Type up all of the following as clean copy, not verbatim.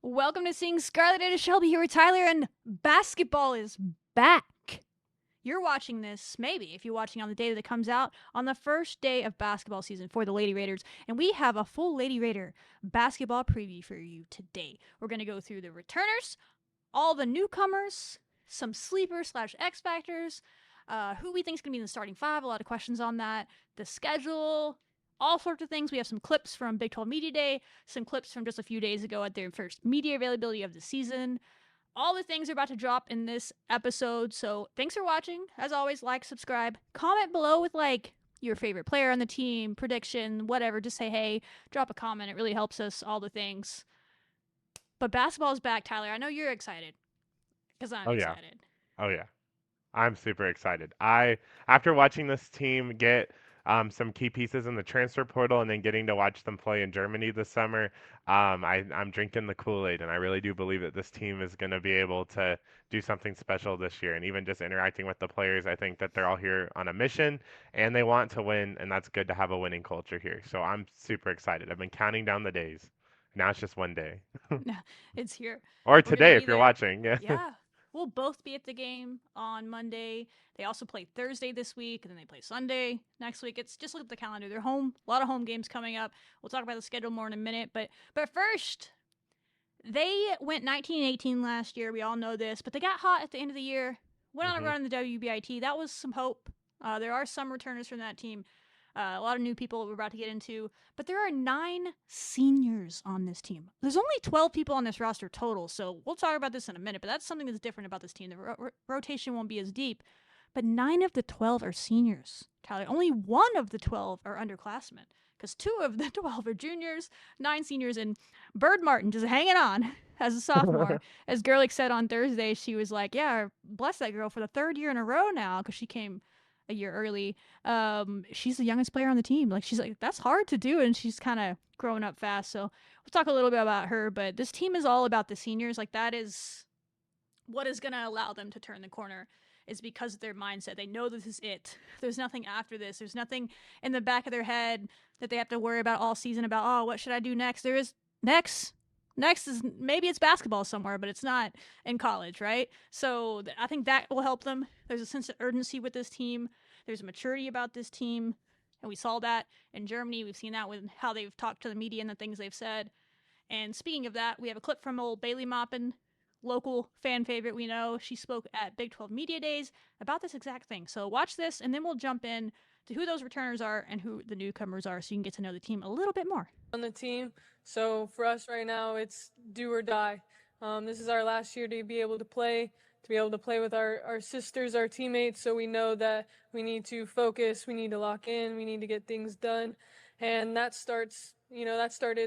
Welcome to Seeing Scarlet and Shelby here with Tyler, and basketball is back. You're watching this, maybe, if you're watching on the day that it comes out, on the first day of basketball season for the Lady Raiders, and we have a full Lady Raider basketball preview for you today. We're going to go through the returners, all the newcomers, some sleepers / X Factors, who we think is going to be in the starting five, a lot of questions on that, the schedule, all sorts of things. We have some clips from Big 12 Media Day, some clips from just a few days ago at their first media availability of the season. All the things are about to drop in this episode, so thanks for watching. As always, like, subscribe, comment below with, your favorite player on the team, prediction, whatever. Just say hey, drop a comment. It really helps us, all the things. But basketball is back, Tyler. I know you're excited, because I'm excited. Oh yeah. I'm super excited. After watching this team get some key pieces in the transfer portal and then getting to watch them play in Germany this summer, I'm drinking the Kool-Aid, and I really do believe that this team is going to be able to do something special this year. And even just interacting with the players, I think that they're all here on a mission and they want to win, and that's good to have a winning culture here. So I'm super excited. I've been counting down the days. Now it's just one day. It's here. Or We're going to today be if you're there. watching. Yeah. Yeah. We'll both be at the game on Monday. They also play Thursday this week, and then they play Sunday next week. It's just look at the calendar. They're home. A lot of home games coming up. We'll talk about the schedule more in a minute. But first, they went 19-18 last year. We all know this. But they got hot at the end of the year. Went on a run in the WBIT. That was some hope. There are some returners from that team. A lot of new people we're about to get into. But there are 9 seniors on this team. There's only 12 people on this roster total, so we'll talk about this in a minute, but that's something that's different about this team. The rotation won't be as deep, but 9 of the 12 are seniors. Tyler, only 1 of the 12 are underclassmen, because 2 of the 12 are juniors, 9 seniors, and Bird Martin just hanging on as a sophomore. As Gerlich said on Thursday, she was like, yeah, bless that girl for the 3rd year in a row now, because she came a year early. She's the youngest player on the team. She's like, that's hard to do, and she's kind of growing up fast. So we'll talk a little bit about her, but this team is all about the seniors. That is what is going to allow them to turn the corner, is because of their mindset. They know this is it. There's nothing after this. There's nothing in the back of their head that they have to worry about all season about, oh, what should I do next? There is next. Next is maybe it's basketball somewhere, but it's not in college, right? So I think that will help them. There's a sense of urgency with this team. There's a maturity about this team. And we saw that in Germany. We've seen that with how they've talked to the media and the things they've said. And speaking of that, we have a clip from old Bailey Maupin, local fan favorite we know. She spoke at Big 12 Media Days about this exact thing. So watch this, and then we'll jump in to who those returners are and who the newcomers are, so you can get to know the team a little bit more. On the team, so for us right now, it's do or die. This is our last year to be able to play with our sisters, our teammates, so we know that we need to focus, we need to lock in, we need to get things done, and that started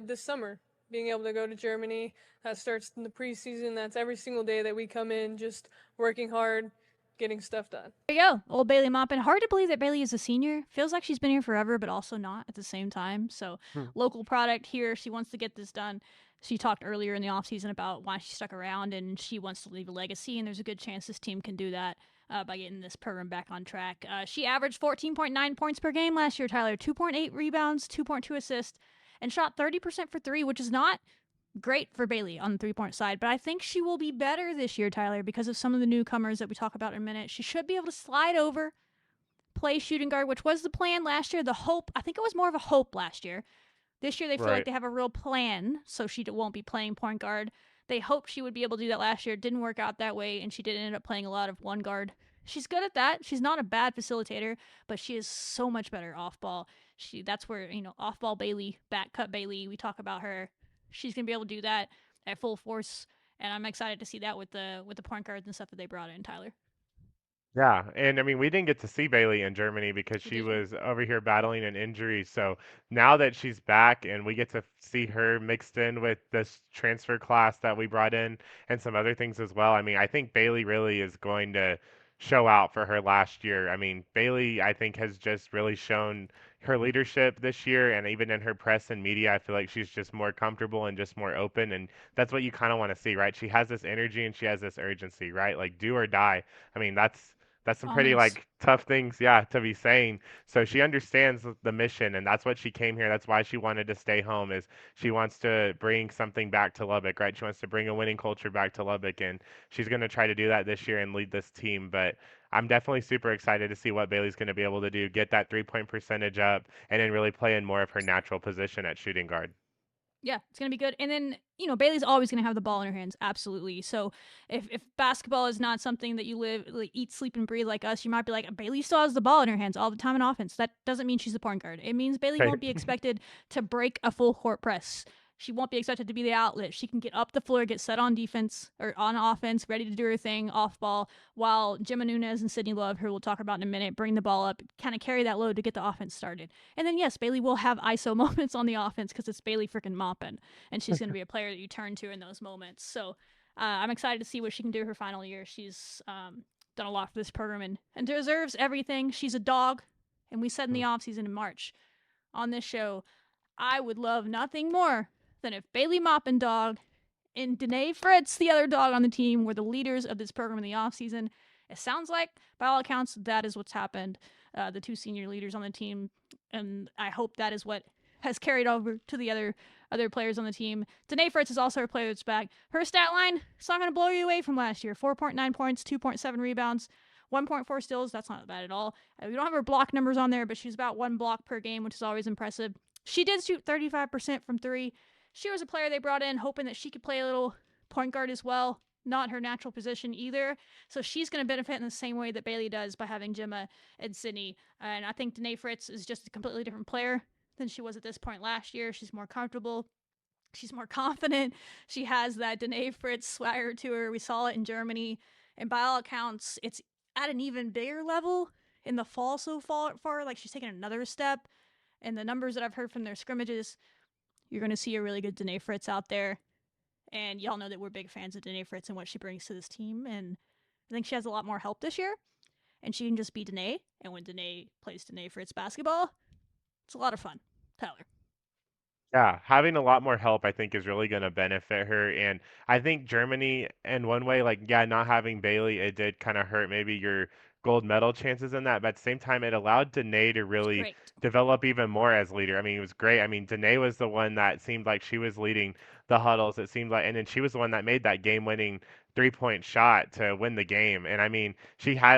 this summer. Being able to go to Germany, that starts in the preseason. That's every single day that we come in, just working hard, getting stuff done. There you go, old Bailey Maupin. Hard to believe that Bailey is a senior. Feels like she's been here forever, but also not at the same time. So local product here. She wants to get this done. She talked earlier in the offseason about why she stuck around, and she wants to leave a legacy, and there's a good chance this team can do that by getting this program back on track. She averaged 14.9 points per game last year, Tyler. 2.8 rebounds, 2.2 assists, and shot 30% for 3, which is not great for Bailey on the 3-point side, but I think she will be better this year, Tyler, because of some of the newcomers that we talk about in a minute. She should be able to slide over, play shooting guard, which was the plan last year. The hope, I think it was more of a hope last year. This year they feel like they have a real plan, so she won't be playing point guard. They hoped she would be able to do that last year. It didn't work out that way, and she did end up playing a lot of one guard. She's good at that. She's not a bad facilitator, but she is so much better off ball. That's where, off ball Bailey, back cut Bailey, we talk about her. She's going to be able to do that at full force, and I'm excited to see that with the point guards and stuff that they brought in, Tyler. Yeah, and I mean, we didn't get to see Bailey in Germany because she was over here battling an injury. So now that she's back and we get to see her mixed in with this transfer class that we brought in and some other things as well, I mean, I think Bailey really is going to show out for her last year. I mean, Bailey, I think, has just really shown her leadership this year, and even in her press and media, I feel like she's just more comfortable and just more open, and that's what you kind of want to see, right? She has this energy and she has this urgency, right? Like do or die. I mean, That's some pretty Ominous. like tough things, yeah, to be saying. So she understands the mission, and that's what she came here. That's why she wanted to stay home. Is she wants to bring something back to Lubbock, right? She wants to bring a winning culture back to Lubbock, and she's going to try to do that this year and lead this team. But I'm definitely super excited to see what Bailey's going to be able to do, get that 3-point percentage up, and then really play in more of her natural position at shooting guard. Yeah, it's gonna be good. And then Bailey's always gonna have the ball in her hands, absolutely. So if basketball is not something that you live, like, eat, sleep, and breathe like us, you might be like, Bailey still has the ball in her hands all the time in offense. That doesn't mean she's a point guard. It means Bailey Right. won't be expected to break a full court press. She won't be expected to be the outlet. She can get up the floor, get set on defense or on offense, ready to do her thing off ball, while Gemma Nunez and Sidney Love, who we'll talk about in a minute, bring the ball up, kind of carry that load to get the offense started. And then, yes, Bailey will have ISO moments on the offense because it's Bailey freaking Maupin, and she's going to be a player that you turn to in those moments. So I'm excited to see what she can do her final year. She's done a lot for this program and deserves everything. She's a dog, and we said in the offseason in March on this show, I would love nothing more than if Bailey Maupin dog and Denae Fritz, the other dog on the team, were the leaders of this program in the offseason. It sounds like, by all accounts, that is what's happened. The two senior leaders on the team, and I hope that is what has carried over to the other players on the team. Denae Fritz is also a player that's back. Her stat line, it's not going to blow you away from last year. 4.9 points, 2.7 rebounds, 1.4 steals. That's not bad at all. We don't have her block numbers on there, but she's about 1 block per game, which is always impressive. She did shoot 35% from 3. She was a player they brought in hoping that she could play a little point guard as well. Not her natural position either. So she's going to benefit in the same way that Bailey does by having Gemma and Sidney. And I think Denae Fritz is just a completely different player than she was at this point last year. She's more comfortable. She's more confident. She has that Denae Fritz swagger to her. We saw it in Germany. And by all accounts, it's at an even bigger level in the fall so far. Like, she's taken another step. And the numbers that I've heard from their scrimmages, you're going to see a really good Denae Fritz out there. And y'all know that we're big fans of Denae Fritz and what she brings to this team. And I think she has a lot more help this year. And she can just be Denae. And when Denae plays Denae Fritz basketball, it's a lot of fun. Tyler. Yeah, having a lot more help, I think, is really going to benefit her. And I think Germany, in one way, like, yeah, not having Bailey, it did kind of hurt maybe your gold medal chances in that. But at the same time, it allowed Denae to It's really great. develop even more as leader. I mean, it was great. I mean, Denae was the one that seemed like she was leading the huddles. It seemed like, and then she was the one that made that game-winning 3-point shot to win the game. And I mean,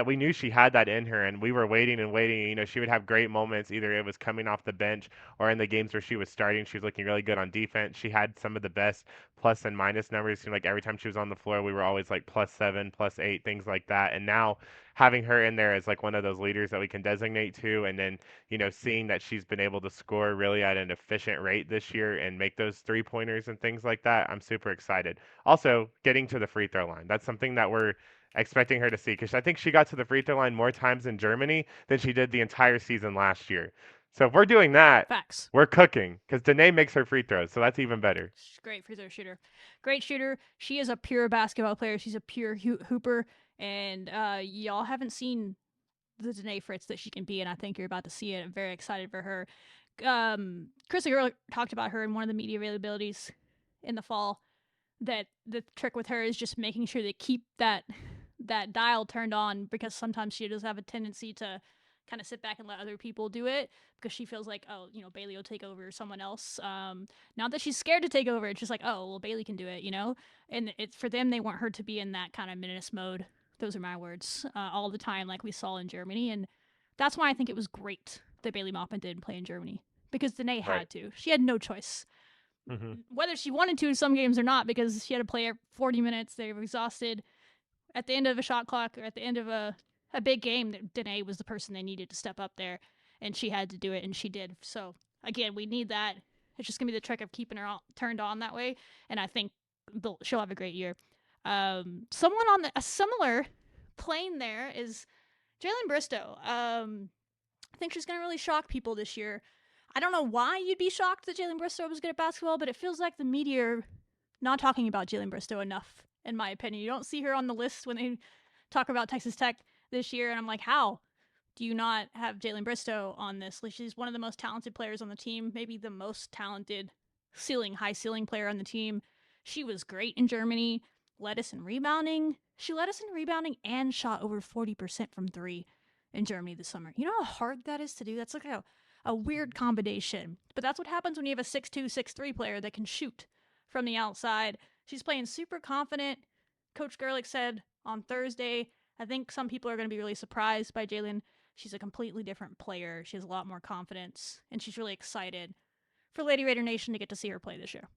we knew she had that in her, and we were waiting and waiting. You know, she would have great moments. Either it was coming off the bench or in the games where she was starting, she was looking really good on defense. She had some of the best plus and minus numbers. It seemed like every time she was on the floor, we were always like +7, +8, things like that. And now having her in there as like one of those leaders that we can designate to, and then, you know, seeing that she's been able to score really at an efficient rate this year and make those 3-pointers and things like that, I'm super excited. Also, getting to the free throw line. That's something that we're expecting her to see, because I think she got to the free throw line more times in Germany than she did the entire season last year. So if we're doing that, Facts. we're cooking, because Denae makes her free throws, so that's even better. She's a great free throw shooter. Great shooter. She is a pure basketball player. She's a pure hooper. And y'all haven't seen the Denae Fritz that she can be, and I think you're about to see it. I'm very excited for her. Chris earlier talked about her in one of the media availabilities in the fall, that the trick with her is just making sure to keep that dial turned on, because sometimes she does have a tendency to kind of sit back and let other people do it, because she feels like, oh, Bailey will take over someone else. Not that she's scared to take over. It's just like, oh, well, Bailey can do it, And it's for them, they want her to be in that kind of menace mode. Those are my words, all the time, like we saw in Germany. And that's why I think it was great that Bailey Maupin didn't play in Germany, because Denae had to. She had no choice. Mm-hmm. Whether she wanted to in some games or not, because she had to play 40 minutes. They were exhausted. At the end of a shot clock, or at the end of a big game, Denae was the person they needed to step up there, and she had to do it, and she did. So, again, we need that. It's just going to be the trick of keeping her turned on that way, and I think she'll have a great year. Someone on a similar plane there is Jalynn Bristow. I think she's going to really shock people this year. I don't know why you'd be shocked that Jalynn Bristow was good at basketball, but it feels like the media are not talking about Jalynn Bristow enough, in my opinion. You don't see her on the list when they talk about Texas Tech this year, and I'm like, how do you not have Jalynn Bristow on this list? She's one of the most talented players on the team, maybe the most talented high ceiling player on the team. She was great in Germany, led us in rebounding. She led us in rebounding and shot over 40% from three in Germany this summer. You know how hard that is to do? That's like a weird combination. But that's what happens when you have a 6'2", 6'3" player that can shoot from the outside. She's playing super confident. Coach Gerlich said on Thursday, I think some people are going to be really surprised by Jalynn. She's a completely different player. She has a lot more confidence, and she's really excited for Lady Raider Nation to get to see her play this year.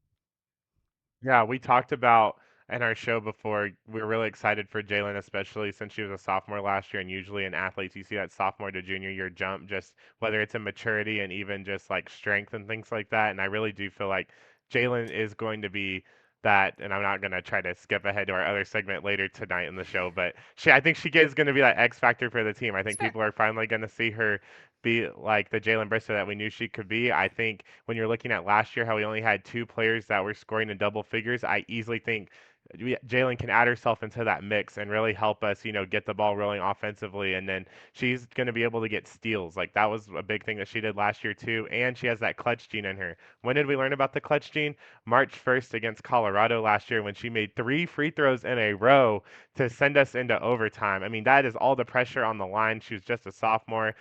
Yeah, we talked about in our show before, we were really excited for Jalynn, especially since she was a sophomore last year. And usually in athletes, you see that sophomore to junior year jump, just whether it's in maturity and even just like strength and things like that. And I really do feel like Jalynn is going to be that. And I'm not going to try to skip ahead to our other segment later tonight in the show, but I think she is going to be that X factor for the team. I think people are finally going to see her be like the Jalynn Bristow that we knew she could be. I think when you're looking at last year, how we only had two players that were scoring in double figures, I easily think Jalynn can add herself into that mix and really help us, get the ball rolling offensively. And then she's going to be able to get steals. Like that was a big thing that she did last year too. And she has that clutch gene in her. When did we learn about the clutch gene? March 1st against Colorado last year when she made 3 free throws in a row to send us into overtime. I mean, that is all the pressure on the line. She was just a sophomore,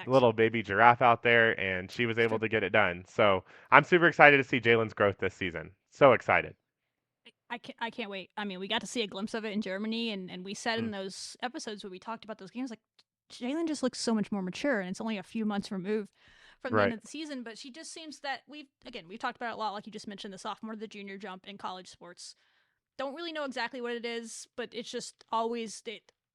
little baby giraffe out there, and she was able to get it done. So I'm super excited to see Jalynn's growth this season. So excited. I can't wait. I mean, we got to see a glimpse of it in Germany, and we said in those episodes where we talked about those games, like, Jalynn just looks so much more mature, and it's only a few months removed from the end of the season, but she just seems that we've talked about it a lot, like you just mentioned, the sophomore to the junior jump in college sports. Don't really know exactly what it is, but it's just always,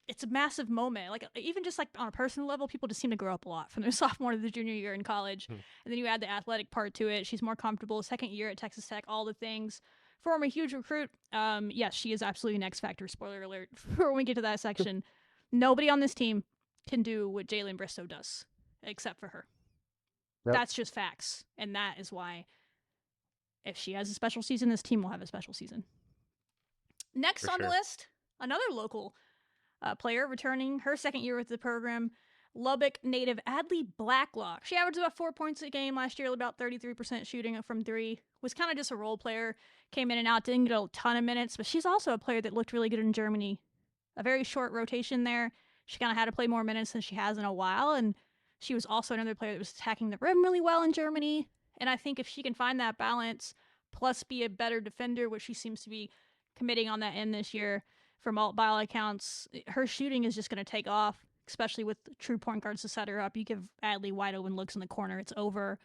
it's a massive moment. Like, even just like on a personal level, people just seem to grow up a lot from their sophomore to the junior year in college. And then you add the athletic part to it. She's more comfortable. Second year at Texas Tech, all the things. Former huge recruit. Yes, she is absolutely an X Factor. Spoiler alert. For when we get to that section, nobody on this team can do what Jalynn Bristow does, except for her. Yep. That's just facts. And that is why if she has a special season, this team will have a special season. Next on the list, another local player returning her second year with the program, Lubbock native Adlee Blacklock. She averaged about 4 points a game last year, about 33% shooting from three. Was kind of just a role player, came in and out, didn't get a ton of minutes, but she's also a player that looked really good in Germany. A very short rotation there. She kind of had to play more minutes than she has in a while, and she was also another player that was attacking the rim really well in Germany. And I think if she can find that balance, plus be a better defender, which she seems to be committing on that end this year, from by all accounts, her shooting is just going to take off, especially with true point guards to set her up. You give Adlee wide open looks in the corner, it's over.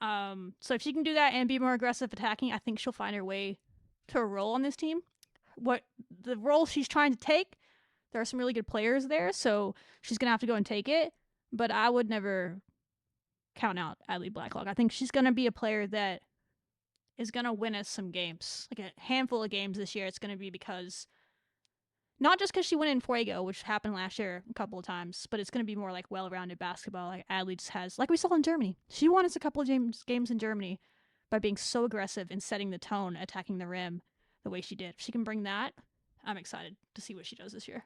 So if she can do that and be more aggressive attacking, I think she'll find her way to a role on this team. What the role she's trying to take, there are some really good players there, so she's going to have to go and take it. But I would never count out Adlee Blacklock. I think she's going to be a player that is going to win us some games. Like a handful of games this year, it's going to be because, not just because she went in Fuego, which happened last year a couple of times, but it's going to be more like well-rounded basketball like Adlee just has, like we saw in Germany. She won us a couple of games in Germany by being so aggressive and setting the tone, attacking the rim the way she did. If she can bring that, I'm excited to see what she does this year.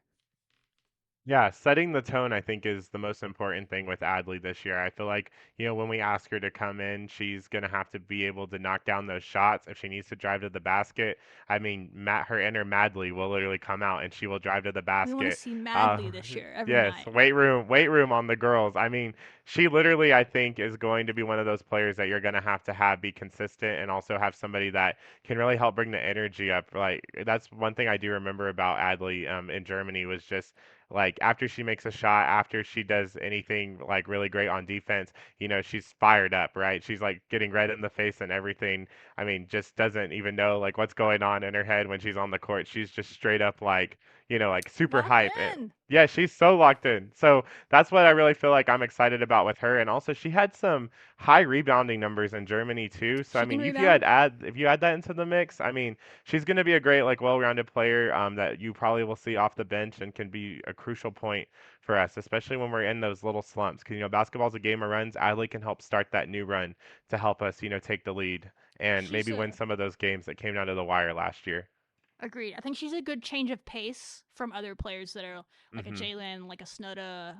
Yeah, setting the tone, I think, is the most important thing with Adlee this year. I feel like, when we ask her to come in, she's going to have to be able to knock down those shots. If she needs to drive to the basket, I mean, her inner Madly will literally come out and she will drive to the basket. We want to see Madly this year, every night. Yes, weight room on the girls. I mean, she literally, I think, is going to be one of those players that you're going to have be consistent and also have somebody that can really help bring the energy up. Like, that's one thing I do remember about Adlee in Germany was just, like, after she makes a shot, after she does anything like really great on defense, she's fired up, right? She's like getting red in the face and everything. I mean, just doesn't even know like what's going on in her head when she's on the court. She's just straight up like, like super hype. Yeah, she's so locked in. So that's what I really feel like I'm excited about with her. And also she had some high rebounding numbers in Germany too. So I mean, if you add that into the mix, I mean, she's going to be a great like well-rounded player that you probably will see off the bench and can be a crucial point for us, especially when we're in those little slumps. Because basketball's a game of runs. Adlee can help start that new run to help us, take the lead and maybe win some of those games that came down to the wire last year. Agreed. I think she's a good change of pace from other players that are like a Jalynn, like a Snudda,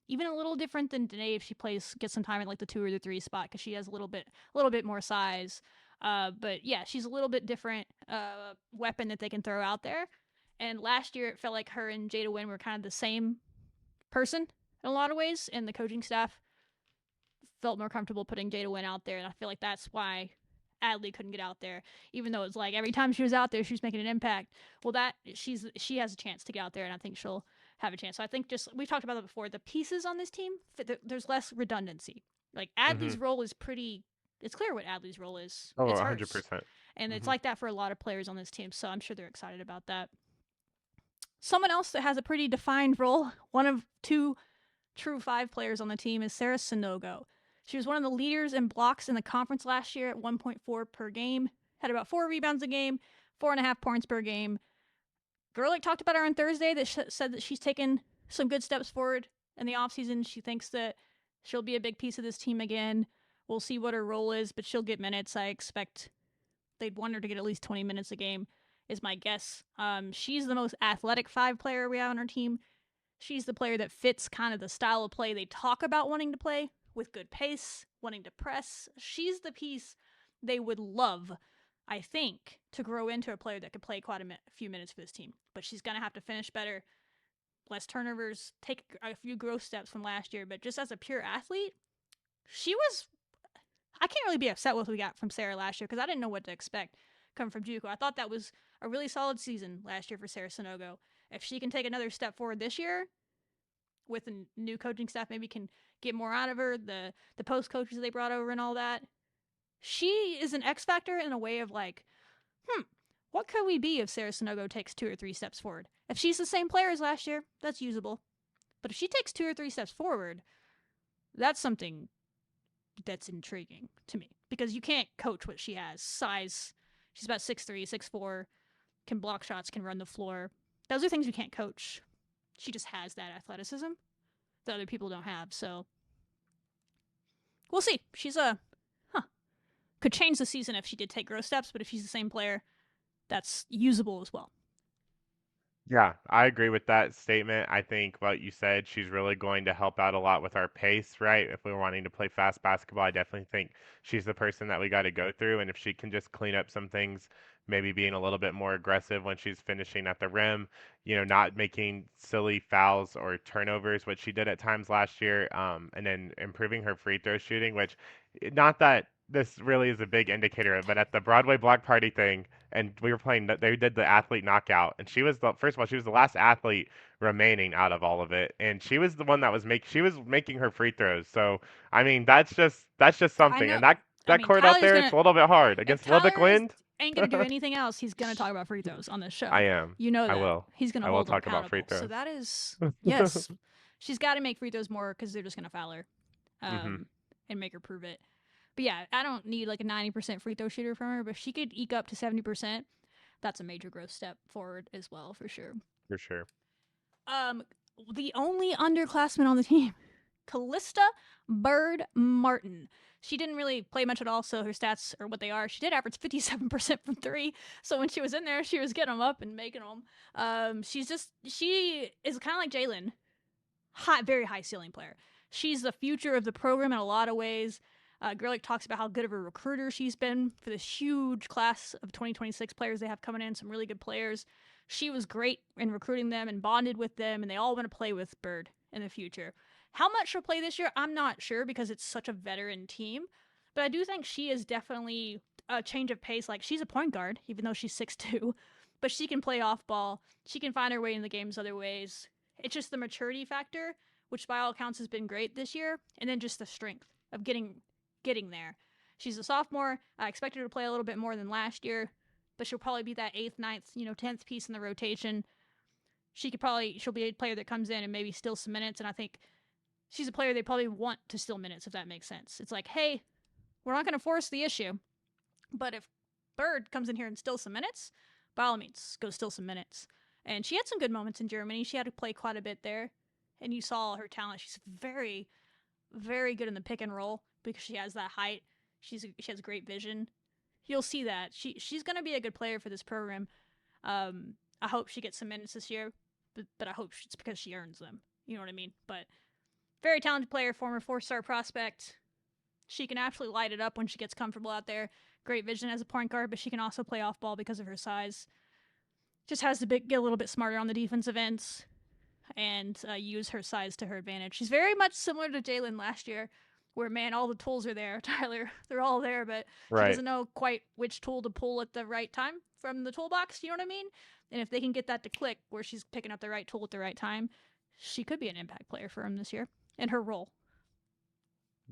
even a little different than Denae if she gets some time at like the 2 or the 3 spot because she has a little bit more size. But yeah, she's a little bit different weapon that they can throw out there. And last year, it felt like her and Jada Wynn were kind of the same person in a lot of ways, and the coaching staff felt more comfortable putting Jada Wynn out there, and I feel like that's why Adlee couldn't get out there, even though it's like every time she was out there, she was making an impact. Well, she has a chance to get out there, and I think she'll have a chance. So I think we've talked about it before. The pieces on this team, there's less redundancy. Like Adlee's role is pretty. It's clear what Adlee's role is. Oh, it's 100%. And it's like that for a lot of players on this team. So I'm sure they're excited about that. Someone else that has a pretty defined role, one of 2 true 5 players on the team, is Sara Sanogo. She was one of the leaders in blocks in the conference last year at 1.4 per game, had about 4 rebounds a game, 4.5 points per game. Gerlich talked about her on Thursday that said that she's taken some good steps forward in the offseason. She thinks that she'll be a big piece of this team again. We'll see what her role is, but she'll get minutes. I expect they'd want her to get at least 20 minutes a game, is my guess. She's the most athletic 5 player we have on our team. She's the player that fits kind of the style of play they talk about wanting to play, with good pace, wanting to press. She's the piece they would love, I think, to grow into a player that could play quite a few minutes for this team. But she's going to have to finish better, less turnovers, take a few growth steps from last year. But just as a pure athlete, I can't really be upset with what we got from Sara last year because I didn't know what to expect coming from JUCO. I thought that was a really solid season last year for Sara Sanogo. If she can take another step forward this year, with a new coaching staff, maybe can get more out of her, the post coaches they brought over and all that. She is an X factor in a way of like, what could we be if Sara Sanogo takes 2 or 3 steps forward? If she's the same player as last year, that's usable. But if she takes 2 or 3 steps forward, that's something that's intriguing to me. Because you can't coach what she has. Size, she's about 6'3", 6'4", can block shots, can run the floor. Those are things you can't coach. She just has that athleticism that other people don't have, so we'll see. She's could change the season if she did take growth steps, but if she's the same player, that's usable as well. Yeah, I agree with that statement. I think what you said, she's really going to help out a lot with our pace, right? If we were wanting to play fast basketball, I definitely think she's the person that we got to go through. And if she can just clean up some things, maybe being a little bit more aggressive when she's finishing at the rim, not making silly fouls or turnovers, which she did at times last year, and then improving her free throw shooting, which not that this really is a big indicator, but at the Broadway block party thing, and we were playing, they did the athlete knockout, and she was first of all, she was the last athlete remaining out of all of it, and she was the one that was making her free throws. So I mean, that's just something, and that court out there, it's a little bit hard against Lubbock Wind. Ain't gonna do anything else. He's gonna talk about free throws on this show. I am. You know that. I will. He's gonna I will hold talk them about free throws. So that is yes. She's got to make free throws more because they're just gonna foul her, and make her prove it. But yeah, I don't need like a 90% free throw shooter from her, but if she could eke up to 70%, that's a major growth step forward as well, for sure. For sure. The only underclassman on the team, Callista Bird Martin. She didn't really play much at all, so her stats are what they are. She did average 57% from 3, so when she was in there, she was getting them up and making them. She is kind of like Jalynn, very high ceiling player. She's the future of the program in a lot of ways. Gerlich talks about how good of a recruiter she's been for this huge class of 2026 players they have coming in, some really good players. She was great in recruiting them and bonded with them, and they all want to play with Bird in the future. How much she'll play this year, I'm not sure because it's such a veteran team, but I do think she is definitely a change of pace. Like, she's a point guard, even though she's 6'2", but she can play off ball. She can find her way in the games other ways. It's just the maturity factor, which by all accounts has been great this year, and then just the strength of getting there. She's a sophomore. I expect her to play a little bit more than last year, but she'll probably be that 8th, 9th, 10th piece in the rotation. She'll be a player that comes in and maybe steals some minutes, and I think she's a player they probably want to steal minutes, if that makes sense. It's like, hey, we're not going to force the issue, but if Bird comes in here and steals some minutes, by all means, go steal some minutes. And she had some good moments in Germany. She had to play quite a bit there, and you saw her talent. She's very, very good in the pick and roll because she has that height. She has great vision. You'll see that. She's going to be a good player for this program. I hope she gets some minutes this year, but I hope it's because she earns them. You know what I mean? But very talented player, former 4-star prospect. She can absolutely light it up when she gets comfortable out there. great vision as a point guard, but she can also play off ball because of her size. Just has to get a little bit smarter on the defensive ends and use her size to her advantage. She's very much similar to Jalynn last year, where, man, all the tools are there, Tyler. They're all there, but she Right. doesn't know quite which tool to pull at the right time from the toolbox. You know what I mean? And if they can get that to click, where she's picking up the right tool at the right time, she could be an impact player for him this year in her role.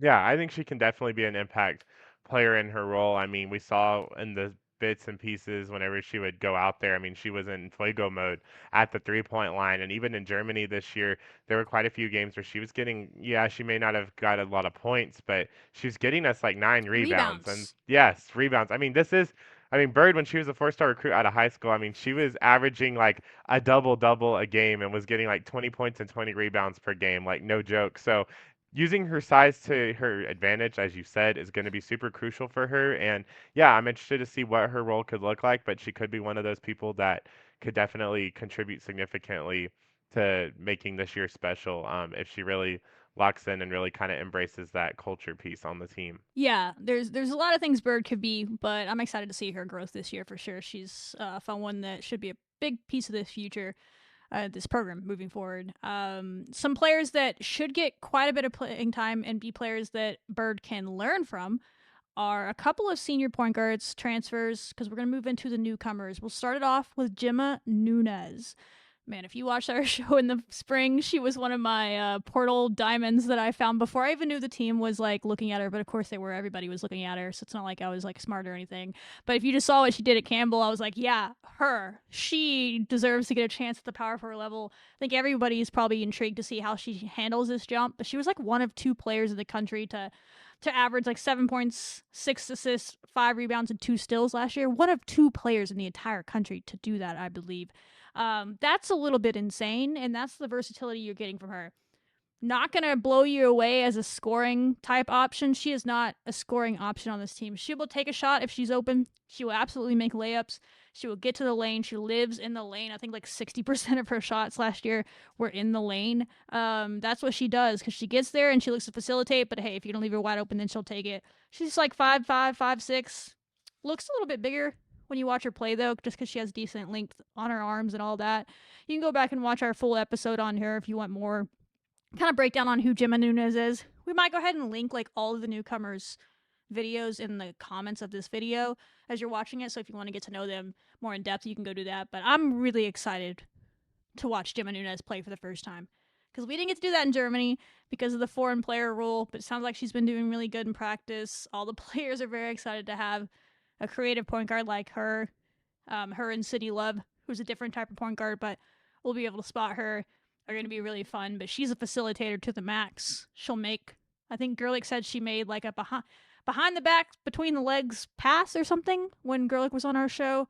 Yeah, I think she can definitely be an impact player in her role. I mean, we saw in the bits and pieces whenever she would go out there. I mean, she was in fuego mode at the 3-point line. And even in Germany this year, there were quite a few games where she was getting, yeah, she may not have got a lot of points, but she was getting us like 9 rebounds. And Rebounds. yes, rebounds. I mean, Bird, when she was a 4-star recruit out of high school, I mean, she was averaging like a double-double a game and was getting like 20 points and 20 rebounds per game, like no joke. So using her size to her advantage, as you said, is going to be super crucial for her. And yeah, I'm interested to see what her role could look like, but she could be one of those people that could definitely contribute significantly to making this year special if she really locks in and really kind of embraces that culture piece on the team. Yeah, there's a lot of things Bird could be, but I'm excited to see her growth this year for sure. She's found one that should be a big piece of the future. This program moving forward. Some players that should get quite a bit of playing time and be players that Bird can learn from are a couple of senior point guards transfers because we're going to move into the newcomers. We'll start it off with Gemma Nunez. Man, if you watched our show in the spring, she was one of my portal diamonds that I found before I even knew the team was like looking at her. But of course, they were. Everybody was looking at her, so it's not like I was like smart or anything. But if you just saw what she did at Campbell, I was like, yeah, her. She deserves to get a chance at the power forward level. I think everybody is probably intrigued to see how she handles this jump. But she was like one of 2 players in the country to average like 7 points, 6 assists, 5 rebounds, and 2 steals last year. One of 2 players in the entire country to do that, I believe. That's a little bit insane, and that's the versatility you're getting from her. Not going to blow you away as a scoring type option. She is not a scoring option on this team. She will take a shot if she's open. She will absolutely make layups. She will get to the lane. She lives in the lane. I think like 60% of her shots last year were in the lane. That's what she does because she gets there and she looks to facilitate. But hey, if you're going to leave her wide open, then she'll take it. She's like 5'5", 5'6". Looks a little bit bigger when you watch her play, though, just because she has decent length on her arms and all that. You can go back and watch our full episode on her if you want more kind of breakdown on who Gemma Nunez is. We might go ahead and link like all of the newcomers' videos in the comments of this video as you're watching it. So if you want to get to know them more in depth, you can go do that. But I'm really excited to watch Gemma Nunez play for the first time because we didn't get to do that in Germany because of the foreign player rule. But it sounds like she's been doing really good in practice. All the players are very excited to have a creative point guard like her. Her and Sidney Love, who's a different type of point guard, but we'll be able to spot her, are going to be really fun. But she's a facilitator to the max. She'll make, I think Gerlich said she made like a behind the back, between the legs pass or something when Gerlich was on our show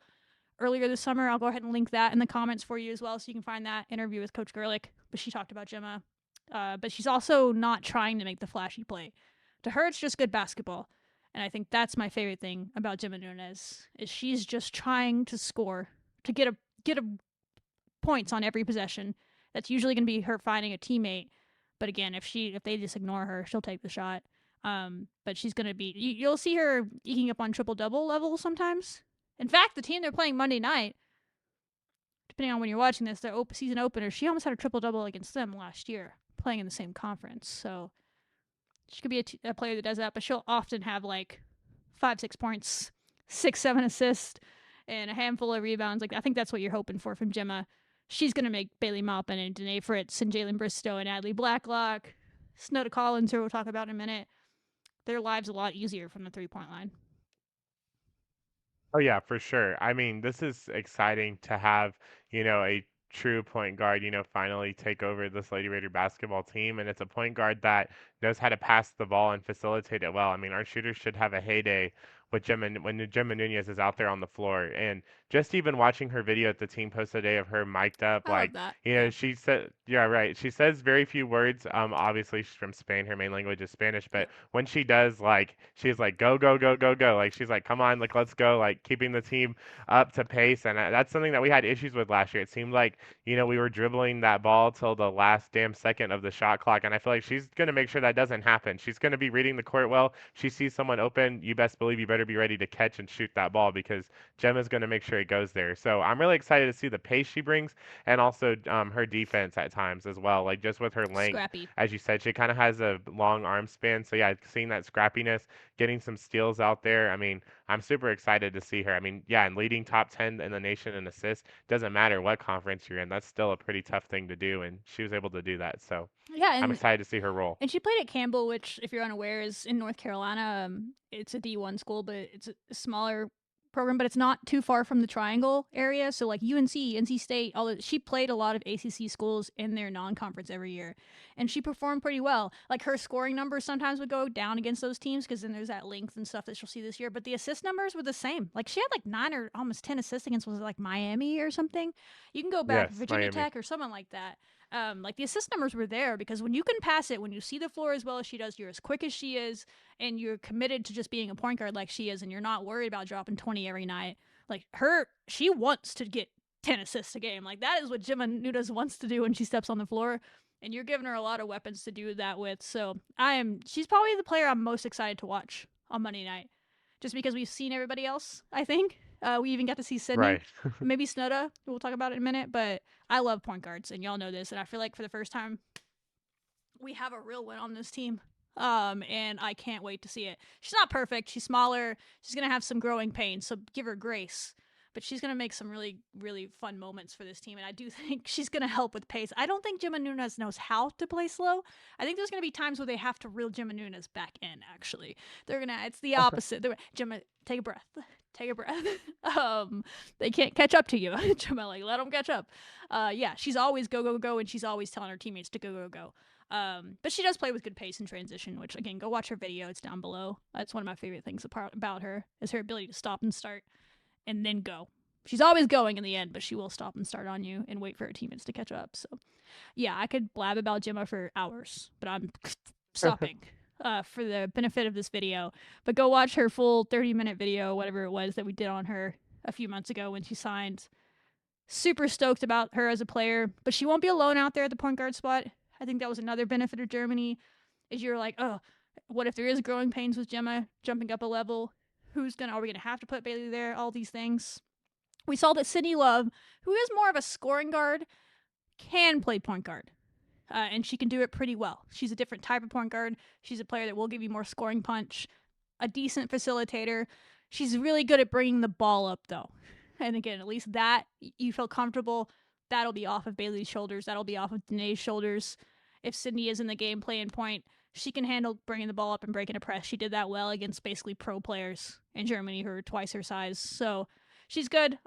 earlier this summer. I'll go ahead and link that in the comments for you as well so you can find that interview with Coach Gerlich. But she talked about Gemma. But she's also not trying to make the flashy play. To her, it's just good basketball. And I think that's my favorite thing about Gemma Nunez is she's just trying to score, to get a points on every possession. That's usually going to be her finding a teammate. But again, if they just ignore her, she'll take the shot. But she's going to be, you'll see her eking up on triple-double level sometimes. In fact, the team they're playing Monday night, depending on when you're watching this, their season opener, she almost had a triple-double against them last year, playing in the same conference. So she could be a player that does that, but she'll often have like 5-6 points, 6-7 assists, and a handful of rebounds. Like I think that's what you're hoping for from Gemma. She's going to make Bailey Maupin and Denae Fritz and Jalynn Bristow and Adlee Blacklock, Snudda Collins, who we'll talk about in a minute, their lives a lot easier from the 3-point line. Oh yeah, for sure. I mean, this is exciting to have, a true point guard, finally take over this Lady Raider basketball team. And it's a point guard that knows how to pass the ball and facilitate it well. I mean, our shooters should have a heyday with when Gemma Nunez is out there on the floor. And just even watching her video at the team post today of her mic'd up, I love that. she said, yeah, right. She says very few words. Obviously she's from Spain. Her main language is Spanish, but when she does, like, she's like, go, go, go, go, go. Like, she's like, come on, like, let's go, like, keeping the team up to pace. And that's something that we had issues with last year. It seemed like, we were dribbling that ball till the last damn second of the shot clock. And I feel like she's going to make sure that doesn't happen. She's going to be reading the court well. She sees someone open, you best believe you better better be ready to catch and shoot that ball because Gemma's going to make sure it goes there. So I'm really excited to see the pace she brings and also her defense at times as well. Like just with her length, Scrappy. as you said, she kind of has a long arm span. So yeah, seeing that scrappiness, getting some steals out there. I mean, I'm super excited to see her. I mean, yeah, and leading top 10 in the nation in assists doesn't matter what conference you're in. That's still a pretty tough thing to do, and she was able to do that. So Yeah, I'm excited to see her role. and she played at Campbell, which, if you're unaware, is in North Carolina. It's a D1 school, but it's a smaller program, but it's not too far from the Triangle area. So like UNC, NC State, she played a lot of ACC schools in their non-conference every year, and she performed pretty well. Like her scoring numbers sometimes would go down against those teams because then there's that length and stuff that she'll see this year. But the assist numbers were the same. Like she had like 9 or almost 10 assists against, was it like Miami or something? You can go back, Yes, Virginia Miami. Tech or someone like that. Like the assist numbers were there because when you can pass it, when you see the floor as well as she does, you're as quick as she is, and you're committed to just being a point guard like she is, and you're not worried about dropping 20 every night. Like she wants to get 10 assists a game. Like that is what Gemma Nunez wants to do when she steps on the floor, and you're giving her a lot of weapons to do that with. So she's probably the player I'm most excited to watch on Monday night, just because we've seen everybody else, I think. We even got to see Sidney, Right. maybe Snudda. We'll talk about it in a minute, but I love point guards, and y'all know this, and I feel like for the first time, we have a real win on this team. And I can't wait to see it. She's not perfect. She's smaller. She's gonna have some growing pains, so give her grace. But she's gonna make some really, really fun moments for this team, and I do think she's gonna help with pace. I don't think Gemma Nunez knows how to play slow. I think there's gonna be times where they have to reel Gemma Nunez back in. Actually, it's the opposite. Gemma, take a breath. Take a breath. They can't catch up to you. Gemma, like, let them catch up. Yeah, she's always go, go, go, and she's always telling her teammates to go, go, go. But she does play with good pace and transition, which, again, go watch her video. It's down below. That's one of my favorite things about her, is her ability to stop and start and then go. She's always going in the end, but she will stop and start on you and wait for her teammates to catch up. So, yeah, I could blab about Gemma for hours, but I'm stopping for the benefit of this video. But go watch her full 30-minute video, whatever it was that we did on her a few months ago when she signed. Super stoked about her as a player, but she won't be alone out there at the point guard spot. I think that was another benefit of Germany, is you're like, oh, what if there is growing pains with Gemma jumping up a level? Are we gonna have to put Bailey there? All these things. We saw that Sidney Love, who is more of a scoring guard, can play point guard. And she can do it pretty well. She's a different type of point guard. She's a player that will give you more scoring punch, a decent facilitator. She's really good at bringing the ball up, though. And again, at least that, you feel comfortable. That'll be off of Bailey's shoulders. That'll be off of Denae's shoulders. If Sidney is in the game playing point, she can handle bringing the ball up and breaking a press. She did that well against basically pro players in Germany who are twice her size. So she's good.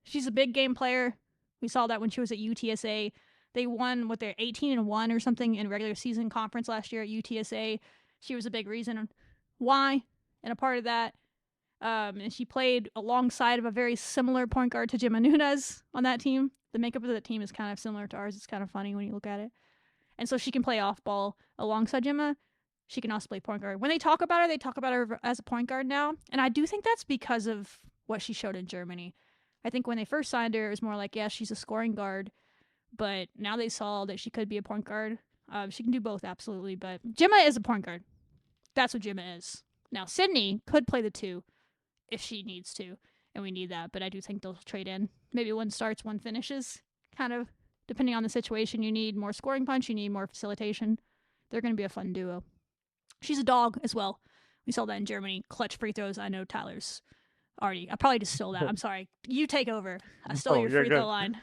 She's a big game player. We saw that when she was at UTSA. They won what, they're 18-1 or something in regular season conference last year at UTSA. She was a big reason why, and a part of that. And she played alongside of a very similar point guard to Gemma Nunez on that team. The makeup of the team is kind of similar to ours. It's kind of funny when you look at it. And so she can play off ball alongside Gemma. She can also play point guard. When they talk about her, they talk about her as a point guard now. And I do think that's because of what she showed in Germany. I think when they first signed her, it was more like, yeah, she's a scoring guard. But now they saw that she could be a point guard. She can do both, absolutely. But Gemma is a point guard. That's what Gemma is. Now, Sidney could play the two if she needs to, and we need that. But I do think they'll trade in. Maybe one starts, one finishes. Kind of, depending on the situation, you need more scoring punch, you need more facilitation. They're going to be a fun duo. She's a dog as well. We saw that in Germany. Clutch free throws. I know Tyler's already. I probably just stole that. I'm sorry. You take over. I stole your free throw line.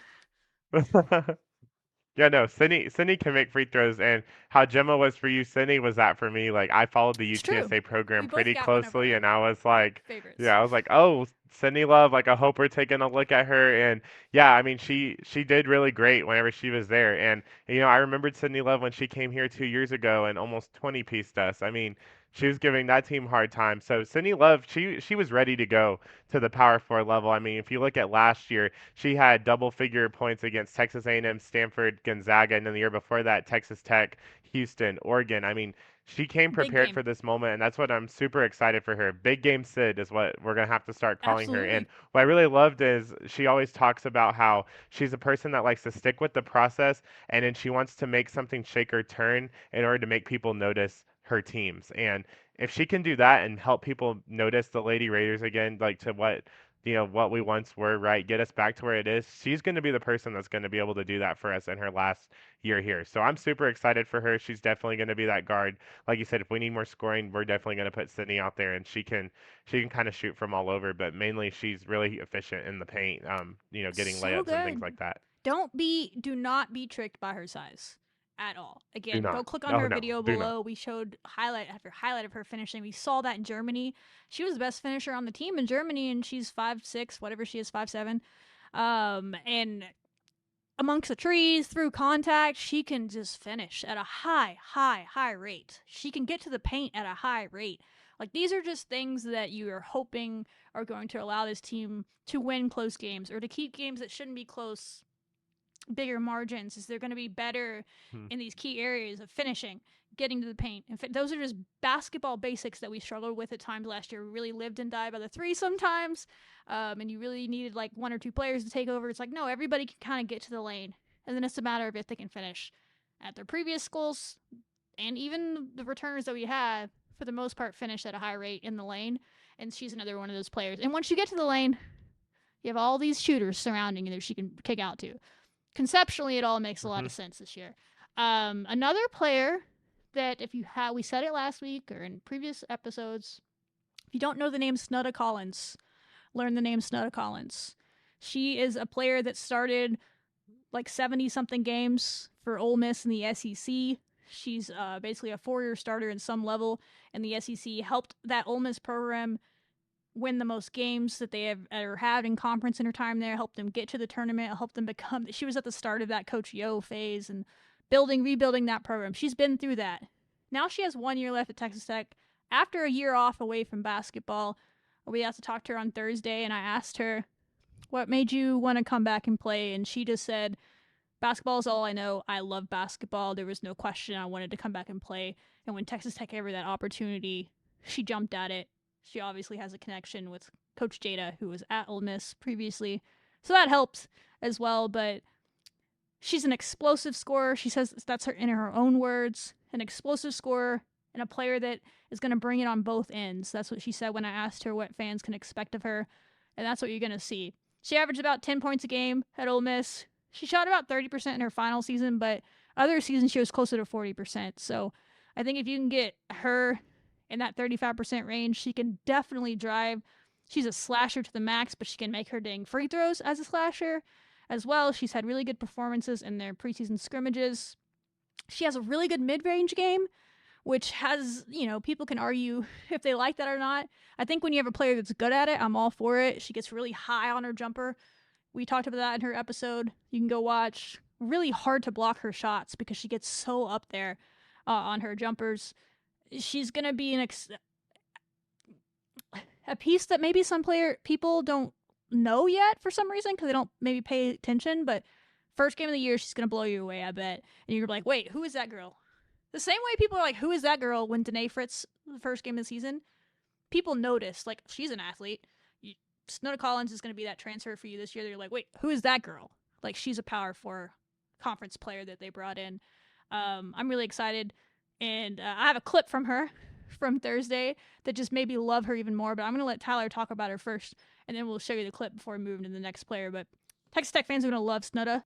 Yeah, no, Sydney can make free throws, and how Gemma was for you, Sydney was that for me. Like I followed the UTSA program pretty closely, and I was like, yeah, I was like, oh, Sydney Love, like I hope we're taking a look at her, and yeah, I mean she did really great whenever she was there, and I remembered Sydney Love when she came here 2 years ago and almost 20-pieced us. I mean. She was giving that team a hard time. So Sydney Love, she was ready to go to the Power 4 level. I mean, if you look at last year, she had double-figure points against Texas A&M, Stanford, Gonzaga, and then the year before that, Texas Tech, Houston, Oregon. I mean, she came prepared for this moment, and that's what I'm super excited for her. Big game Sid is what we're going to have to start calling her. And what I really loved is she always talks about how she's a person that likes to stick with the process, and then she wants to make something shake or turn in order to make people notice her teams. And if she can do that and help people notice the Lady Raiders again, like to what what we once were, right? Get us back to where it is. She's going to be the person that's going to be able to do that for us in her last year here. So I'm super excited for her. She's definitely going to be that guard. Like you said, if we need more scoring, we're definitely going to put Sydney out there, and she can kind of shoot from all over. But mainly, she's really efficient in the paint. Getting So layups and things good. like that. Do not be tricked by her size at all. Do Again, go not. click on Oh her no, video do not. below. We showed highlight after highlight of her finishing. We saw that in Germany. She was the best finisher on the team in Germany, and she's 5'6", whatever she is, 5'7". And amongst the trees, through contact, she can just finish at a high rate. She can get to the paint at a high rate. Like, these are just things that you are hoping are going to allow this team to win close games or to keep games that shouldn't be close bigger margins. Is they're going to be better Hmm. in these key areas of finishing, getting to the paint. In fact, those are just basketball basics that we struggled with at times last year. We really lived and died by the three sometimes, and you really needed like one or two players to take over. It's like, no, everybody can kind of get to the lane, and then it's a matter of if they can finish. At their previous schools, and even the returners that we had, for the most part, finished at a high rate in the lane, and she's another one of those players. And once you get to the lane, you have all these shooters surrounding you that she can kick out to. Conceptually, it all makes a lot Hmm. of sense this year. Another player that, if you have, we said it last week or in previous episodes, if you don't know the name Snudda Collins, learn the name Snudda Collins. She is a player that started like 70 something games for Ole Miss in the SEC. She's basically a 4-year starter in some level in the SEC. Helped that Ole Miss program win the most games that they have ever had in conference in her time there. Helped them get to the tournament. Helped them become. She was at the start of that Coach Yo phase and rebuilding that program. She's been through that. Now she has 1 year left at Texas Tech. After a year off away from basketball, we asked to talk to her on Thursday, and I asked her, what made you want to come back and play? And she just said, basketball is all I know. I love basketball. There was no question I wanted to come back and play. And when Texas Tech gave her that opportunity, she jumped at it. She obviously has a connection with Coach Jada, who was at Ole Miss previously. So that helps as well. But she's an explosive scorer. She says that's her in her own words, an explosive scorer and a player that is going to bring it on both ends. That's what she said when I asked her what fans can expect of her. And that's what you're going to see. She averaged about 10 points a game at Ole Miss. She shot about 30% in her final season, but other seasons she was closer to 40%. So I think if you can get her in that 35% range, she can definitely drive. She's a slasher to the max, but she can make her dang free throws as a slasher as well. She's had really good performances in their preseason scrimmages. She has a really good mid-range game, which has, people can argue if they like that or not. I think when you have a player that's good at it, I'm all for it. She gets really high on her jumper. We talked about that in her episode. You can go watch. Really hard to block her shots because she gets so up there on her jumpers. She's going to be a piece that maybe some people don't know yet for some reason because they don't maybe pay attention. But first game of the year, she's going to blow you away, I bet. And you're like, wait, who is that girl? The same way people are like, who is that girl when Denae Fritz, the first game of the season, people notice, like, she's an athlete. Snudda Collins is going to be that transfer for you this year. They're like, wait, who is that girl? Like, she's a Power 4 conference player that they brought in. I'm really excited. And I have a clip from her from Thursday that just made me love her even more. But I'm going to let Tyler talk about her first, and then we'll show you the clip before we move into the next player. But Texas Tech fans are going to love Snudda.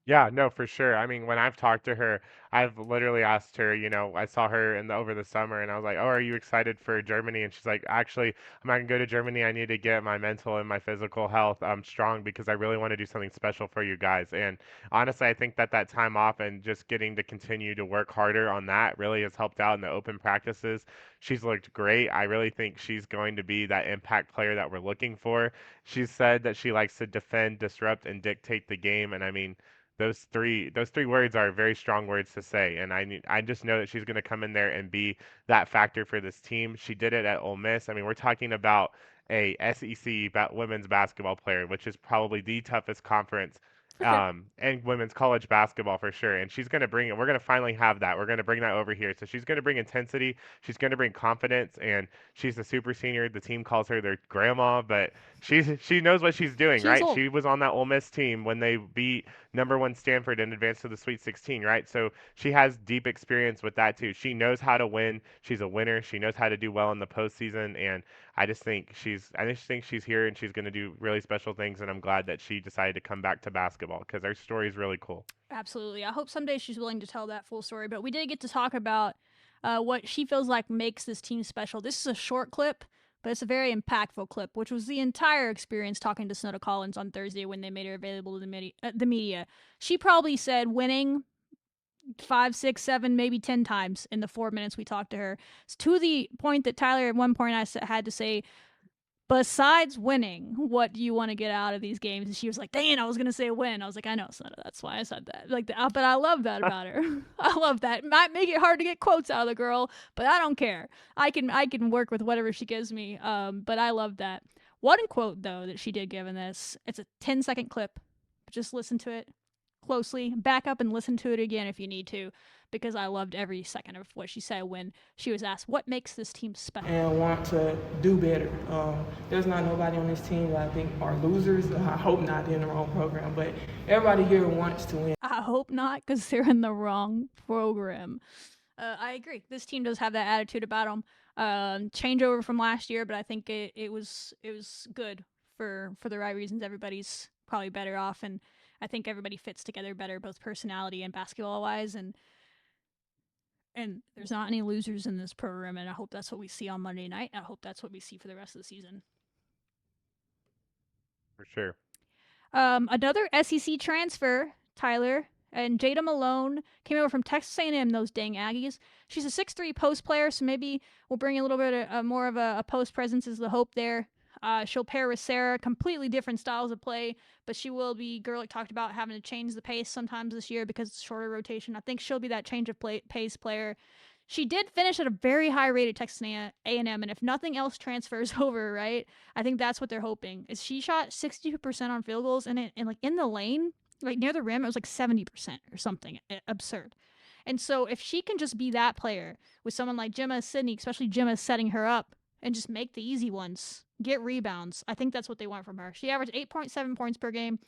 Yeah, no, for sure. I mean, when I've talked to her, I've literally asked her, I saw her over the summer and I was like, "Oh, are you excited for Germany?" And she's like, "Actually, I'm not gonna go to Germany. I need to get my mental and my physical health strong because I really want to do something special for you guys." And honestly, I think that time off and just getting to continue to work harder on that really has helped out in the open practices. She's looked great. I really think she's going to be that impact player that we're looking for. She said that she likes to defend, disrupt, and dictate the game, and I mean, those three words are very strong words to say, and I just know that she's going to come in there and be that factor for this team. She did it at Ole Miss. I mean, we're talking about a SEC women's basketball player, which is probably the toughest conference and women's college basketball for sure. And she's going to bring it. We're going to finally have that. We're going to bring that over here. So she's going to bring intensity. She's going to bring confidence. And she's a super senior. The team calls her their grandma, but she knows what she's doing, She's right? old. She was on that Ole Miss team when they beat #1 Stanford and advanced to the Sweet 16, right? So she has deep experience with that too. She knows how to win. She's a winner. She knows how to do well in the postseason. And I just think she's here and she's going to do really special things. And I'm glad that she decided to come back to basketball because her story is really cool. Absolutely. I hope someday she's willing to tell that full story. But we did get to talk about what she feels like makes this team special. This is a short clip, but it's a very impactful clip, which was the entire experience talking to Snudda Collins on Thursday when they made her available to the media. She probably said winning 5, 6, 7, maybe 10 times in the 4 minutes we talked to her. It's to the point that Tyler at one point I had to say, besides winning, what do you want to get out of these games? And she was like, "Dang, I was gonna say win." I was like, "I know, Sonata, that's why I said that." But I love that about her. I love that. It might make it hard to get quotes out of the girl, but I don't care. I can work with whatever she gives me. But I love that. One quote though that she did give in this, it's a 10-second clip. Just listen to it closely. Back up and listen to it again if you need to, because I loved every second of what she said when she was asked what makes this team special. And want to do better. There's not nobody on this team that I think are losers. I hope not, they're in the wrong program, but everybody here wants to win. I hope not, because they're in the wrong program. I agree. This team does have that attitude about them. Changeover from last year, but I think it was good for the right reasons. Everybody's probably better off, and I think everybody fits together better, both personality and basketball wise. And there's not any losers in this program, and I hope that's what we see on Monday night. I hope that's what we see for the rest of the season. For sure. Another SEC transfer, Tyler, and Jada Malone came over from Texas A&M, those dang Aggies. She's a 6'3" post player, so maybe we'll bring a little bit of, more of a post presence is the hope there. She'll pair with Sara, completely different styles of play, but she will be, Gerlich talked about having to change the pace sometimes this year because it's shorter rotation. I think she'll be that change of pace player. She did finish at a very high rate at Texas A&M, and if nothing else transfers over, right, I think that's what they're hoping. Is she shot 62% on field goals, and like in the lane, like near the rim, it was like 70% or something absurd. And so if she can just be that player with someone like Gemma, Sidney, especially Gemma setting her up, and just make the easy ones, get rebounds. I think that's what they want from her. She averaged 8.7 points per game,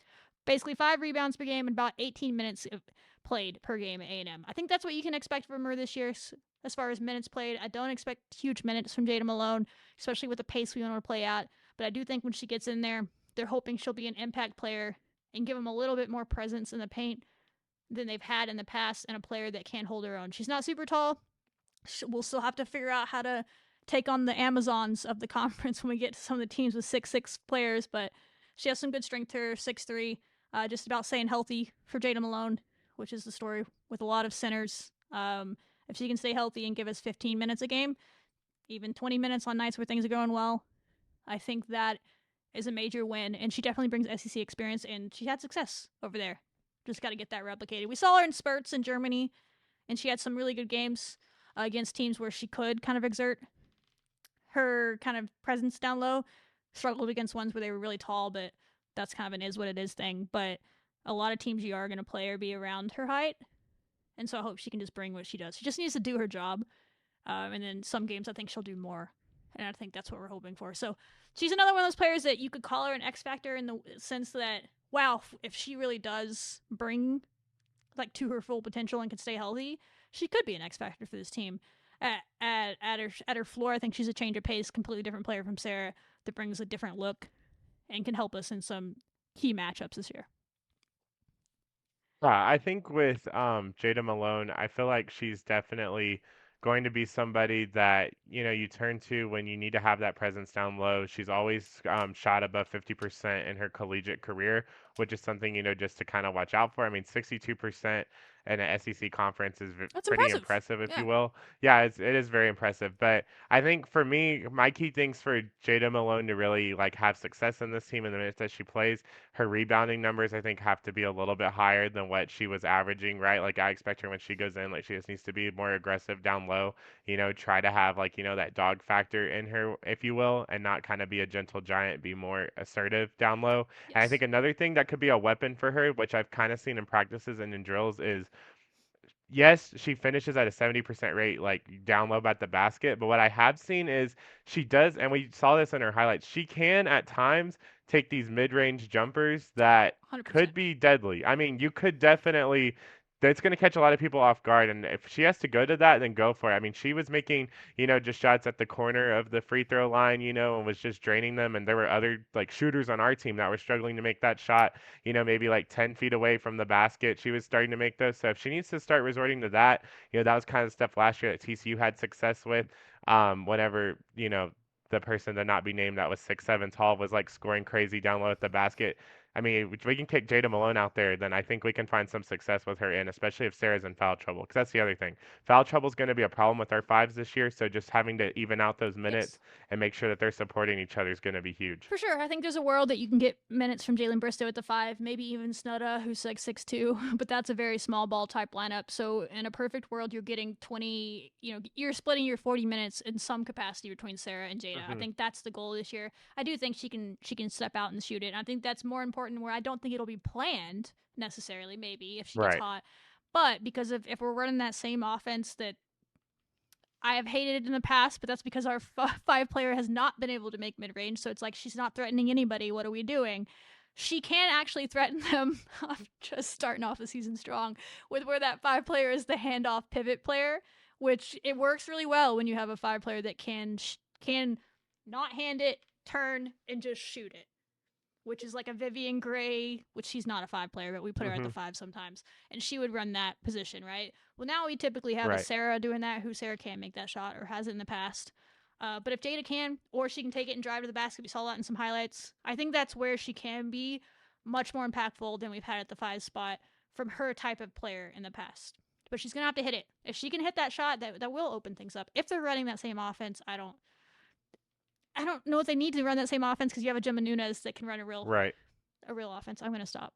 basically 5 rebounds per game, and about 18 minutes played per game at A&M. I think that's what you can expect from her this year as far as minutes played. I don't expect huge minutes from Jada Malone, especially with the pace we want to play at. But I do think when she gets in there, they're hoping she'll be an impact player and give them a little bit more presence in the paint than they've had in the past, and a player that can hold her own. She's not super tall. We'll still have to figure out how to take on the Amazons of the conference when we get to some of the teams with 6'6" players, but she has some good strength to her, 6'3", just about staying healthy for Jada Malone, which is the story with a lot of centers. If she can stay healthy and give us 15 minutes a game, even 20 minutes on nights where things are going well, I think that is a major win, and she definitely brings SEC experience, and she had success over there. Just got to get that replicated. We saw her in spurts in Germany, and she had some really good games against teams where she could kind of exert her kind of presence down low. Struggled against ones where they were really tall, but that's kind of an is what it is thing. But a lot of teams you are going to play or be around her height, and so I hope she can just bring what she does. She just needs to do her job, and then some games I think she'll do more, and I think that's what we're hoping for. So she's another one of those players that you could call her an X factor in the sense that, wow, if she really does bring like to her full potential and can stay healthy, she could be an X factor for this team. At her floor, I think she's a change of pace, completely different player from Sara that brings a different look and can help us in some key matchups this year. I think with Jada Malone, I feel like she's definitely going to be somebody that you turn to when you need to have that presence down low. She's always shot above 50% in her collegiate career, which is something just to kind of watch out for. I mean, 62% in an SEC conference is That's pretty impressive. impressive, if Yeah. you will. Yeah, it is very impressive. But I think for me, my key things for Jada Malone to really like have success in this team in the minutes that she plays, her rebounding numbers I think have to be a little bit higher than what she was averaging, right? Like I expect her when she goes in, like she just needs to be more aggressive down low, try to have like, that dog factor in her, if you will, and not kind of be a gentle giant, be more assertive down low. And I Yes. think another thing that could be a weapon for her, which I've kind of seen in practices and in drills, is yes, she finishes at a 70% rate, like down low at the basket. But what I have seen is she does, and we saw this in her highlights, she can at times take these mid range jumpers that 100%. could be deadly. I mean, you could definitely. That's going to catch a lot of people off guard. And if she has to go to that, then go for it. I mean, she was making, just shots at the corner of the free throw line, and was just draining them. And there were other like shooters on our team that were struggling to make that shot, maybe like 10 feet away from the basket. She was starting to make those. So if she needs to start resorting to that, that was kind of stuff last year that TCU had success with. Whenever, the person to not be named that was 6'7" tall was like scoring crazy down low at the basket. I mean, if we can kick Jada Malone out there, then I think we can find some success with her in, especially if Sarah's in foul trouble. Because that's the other thing. Foul trouble is going to be a problem with our fives this year. So just having to even out those minutes Yes. and make sure that they're supporting each other is going to be huge. For sure. I think there's a world that you can get minutes from Jalynn Bristow at the 5, maybe even Snudda, who's like 6'2", but that's a very small ball type lineup. So in a perfect world, you're getting 20, you're splitting your 40 minutes in some capacity between Sara and Jada. I think that's the goal this year. I do think she can step out and shoot it. And I think that's more important, where I don't think it'll be planned necessarily, maybe if she gets Right. hot. But because if we're running that same offense that I have hated it in the past, but that's because our 5 player has not been able to make mid range. So it's like she's not threatening anybody. What are we doing? She can actually threaten them. I'm just starting off the season strong with where that 5 player is the handoff pivot player, which it works really well when you have a 5 player that can not hand it, turn, and just shoot it, which is like a Vivian Gray, which she's not a 5 player, but we put her at the 5 sometimes, and she would run that position, right? Well, now we typically have a Right. Sara doing that, who Sara can make that shot or has it in the past. But if Jada can, or she can take it and drive to the basket, we saw that in some highlights. I think that's where she can be much more impactful than we've had at the 5 spot from her type of player in the past. But she's gonna have to hit it. If she can hit that shot, that will open things up. If they're running that same offense, I don't know if they need to run that same offense, because you have a Gemma Nunez that can run a real Right. offense. I'm gonna stop.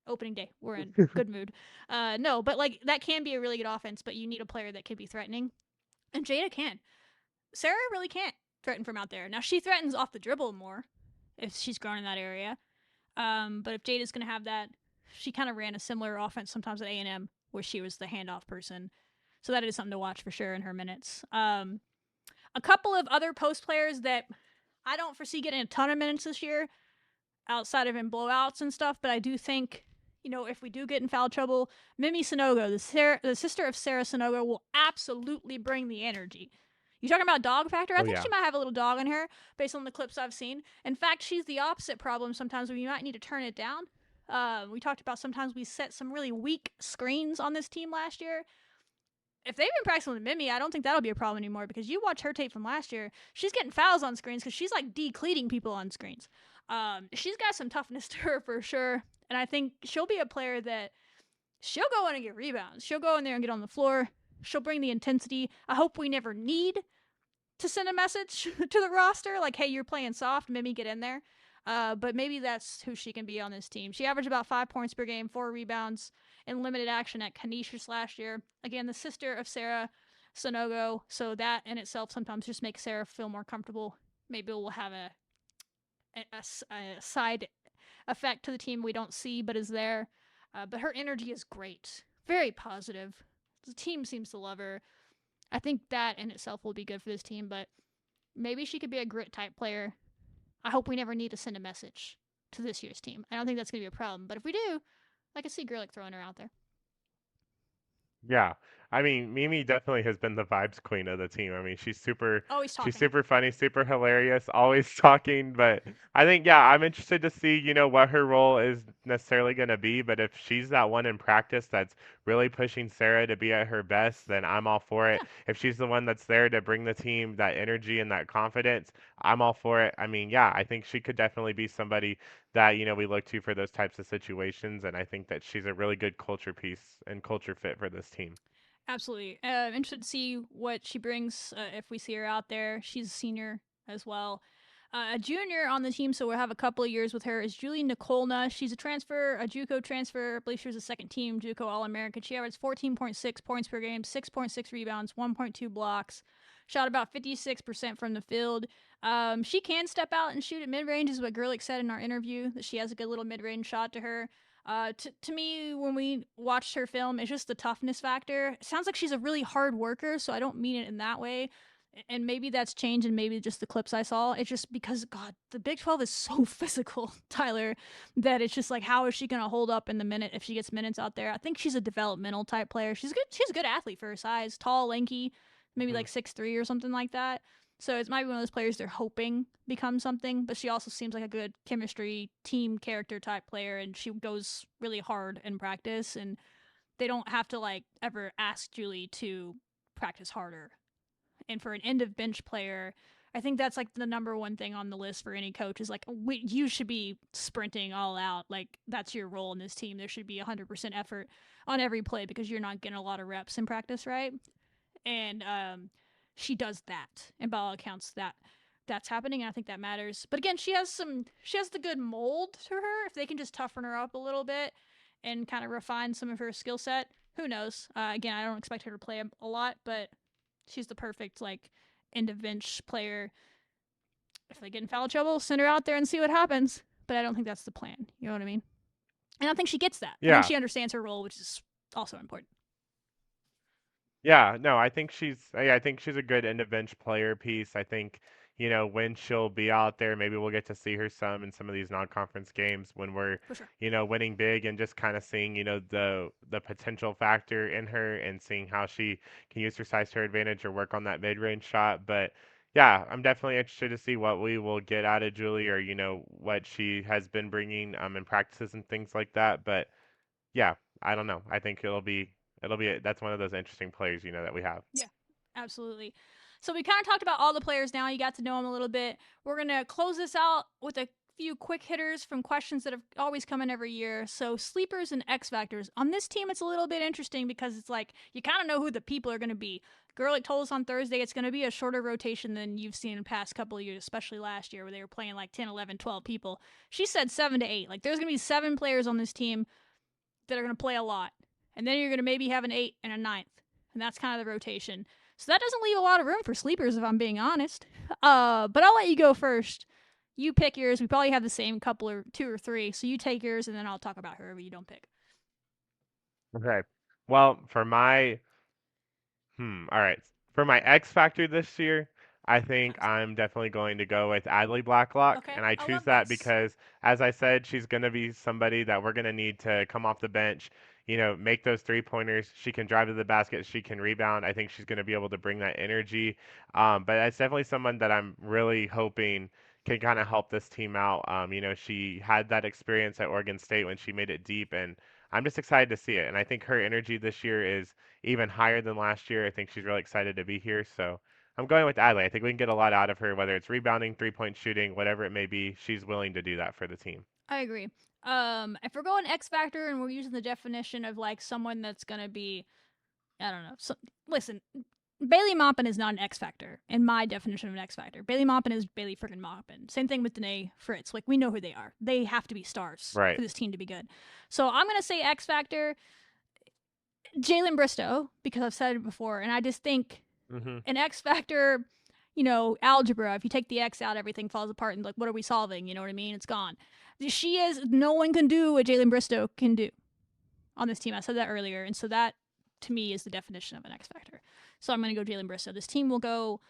Opening day, we're in good mood. No, but like that can be a really good offense, but you need a player that can be threatening, and Jada can. Sara really can't threaten from out there. Now she threatens off the dribble more if she's grown in that area. But if Jada's gonna have that, she kind of ran a similar offense sometimes at A&M, where she was the handoff person. So that is something to watch for sure in her minutes. A couple of other post players that I don't foresee getting a ton of minutes this year, outside of in blowouts and stuff, but I do think, if we do get in foul trouble, Mimi Sanogo, the sister of Sara Sanogo, will absolutely bring the energy. You talking about dog factor? I think she might have a little dog in her based on the clips I've seen. In fact, she's the opposite problem sometimes where you might need to turn it down. We talked about sometimes we set some really weak screens on this team last year. If they've been practicing with Mimi, I don't think that'll be a problem anymore, because you watch her tape from last year, she's getting fouls on screens because she's like decleating people on screens. She's got some toughness to her for sure, and I think she'll be a player that she'll go in and get rebounds. She'll go in there and get on the floor. She'll bring the intensity. I hope we never need to send a message to the roster like, hey, you're playing soft, Mimi, get in there. But maybe that's who she can be on this team. She averaged about 5 points per game, 4 rebounds in limited action at Canisius last year. Again, the sister of Sara Sanogo, so that in itself sometimes just makes Sara feel more comfortable. Maybe we'll have a side effect to the team we don't see but is there. But her energy is great. Very positive. The team seems to love her. I think that in itself will be good for this team, but maybe she could be a grit type player. I hope we never need to send a message to this year's team. I don't think that's going to be a problem. But if we do, I can see Gerlich throwing her out there. Yeah. I mean, Mimi definitely has been the vibes queen of the team. I mean, Always she's talking. super funny, super hilarious, always talking. But I think, yeah, I'm interested to see, what her role is necessarily going to be. But if she's that one in practice that's really pushing Sara to be at her best, then I'm all for it. Yeah, If she's the one that's there to bring the team that energy and that confidence, I'm all for it. I mean, yeah, I think she could definitely be somebody that, we look to for those types of situations. And I think that she's a really good culture piece and culture fit for this team. absolutely. Interested to see what she brings if we see her out there. She's a senior as well. A junior on the team, so we'll have a couple of years with her, is Julie Nekolna. She's a JUCO transfer. I believe she was a second team JUCO All-American. She averaged 14.6 points per game, 6.6 rebounds, 1.2 blocks. Shot about 56% from the field. She can step out and shoot at mid-range, is what Gerlich said in our interview, that she has a good little mid-range shot to her. To me, when we watched her film, it's just the toughness factor. It sounds like she's a really hard worker, so I don't mean it in that way. And maybe that's changed, and maybe just the clips I saw. It's just because, God, the Big 12 is so physical, Tyler, that it's just like, how is she going to hold up in the minute if she gets minutes out there? I think she's a developmental type player. She's good. She's a good athlete for her size, tall, lanky, maybe like 6'3" or something like that. So it might be one of those players they're hoping becomes something, but she also seems like a good chemistry, team character type player, and she goes really hard in practice, and they don't have to like ever ask Julie to practice harder. And for an end of bench player, I think that's like the number one thing on the list for any coach is like, you should be sprinting all out. Like, that's your role in this team. There should be 100% effort on every play because you're not getting a lot of reps in practice, right? And she does that. And by all accounts, that's happening, and I think that matters. But again, she has the good mold to her. If they can just toughen her up a little bit and kind of refine some of her skill set, who knows? Again, I don't expect her to play a lot, but she's the perfect like end of bench player. If they get in foul trouble, send her out there and see what happens. But I don't think that's the plan. You know what I mean? And I think she gets that. I think Yeah. she understands her role, which is also important. Yeah, no, I think she's a good end of bench player piece. I think, when she'll be out there, maybe we'll get to see her some in some of these non-conference games when we're, For sure. winning big and just kind of seeing, the potential factor in her and seeing how she can use her size to her advantage or work on that mid-range shot. But yeah, I'm definitely interested to see what we will get out of Julie or, what she has been bringing in practices and things like that. But yeah, I don't know. I think that's one of those interesting players, that we have. Yeah, absolutely. So we kind of talked about all the players now. You got to know them a little bit. We're going to close this out with a few quick hitters from questions that have always come in every year. So sleepers and X factors. On this team, it's a little bit interesting because it's like you kind of know who the people are going to be. Gerlich told us on Thursday it's going to be a shorter rotation than you've seen in the past couple of years, especially last year where they were playing like 10, 11, 12 people. She said 7 to 8. Like there's going to be 7 players on this team that are going to play a lot. And then you're going to maybe have an 8 and a 9th. And that's kind of the rotation. So that doesn't leave a lot of room for sleepers, if I'm being honest. But I'll let you go first. You pick yours. We probably have the same couple or 2 or 3. So you take yours, and then I'll talk about whoever you don't pick. Okay. Well, all right. For my X factor this year, I think I'm definitely going to go with Adlee Blacklock, Okay, and I I choose love that this. because, as I said, she's going to be somebody that we're going to need to come off the bench, make those 3-pointers. She can drive to the basket. She can rebound. I think she's going to be able to bring that energy. But that's definitely someone that I'm really hoping can kind of help this team out. She had that experience at Oregon State when she made it deep, and I'm just excited to see it. And I think her energy this year is even higher than last year. I think she's really excited to be here. So I'm going with Adley. I think we can get a lot out of her, whether it's rebounding, 3-point shooting, whatever it may be. She's willing to do that for the team. I agree. If we're going X factor and we're using the definition of like someone that's going to be, I don't know. So, listen, Bailey Maupin is not an X factor in my definition of an X factor. Bailey Maupin is Bailey freaking Maupin. Same thing with Denae Fritz. Like, we know who they are. They have to be stars Right. for this team to be good. So I'm going to say X factor, Jalynn Bristow, because I've said it before, and I just think an X factor, algebra, if you take the X out, everything falls apart, and like, what are we solving? You know what I mean? It's gone. No one can do what Jalynn Bristow can do on this team. I said that earlier, and so that, to me, is the definition of an X factor. So I'm going to go Jalynn Bristow. This team will go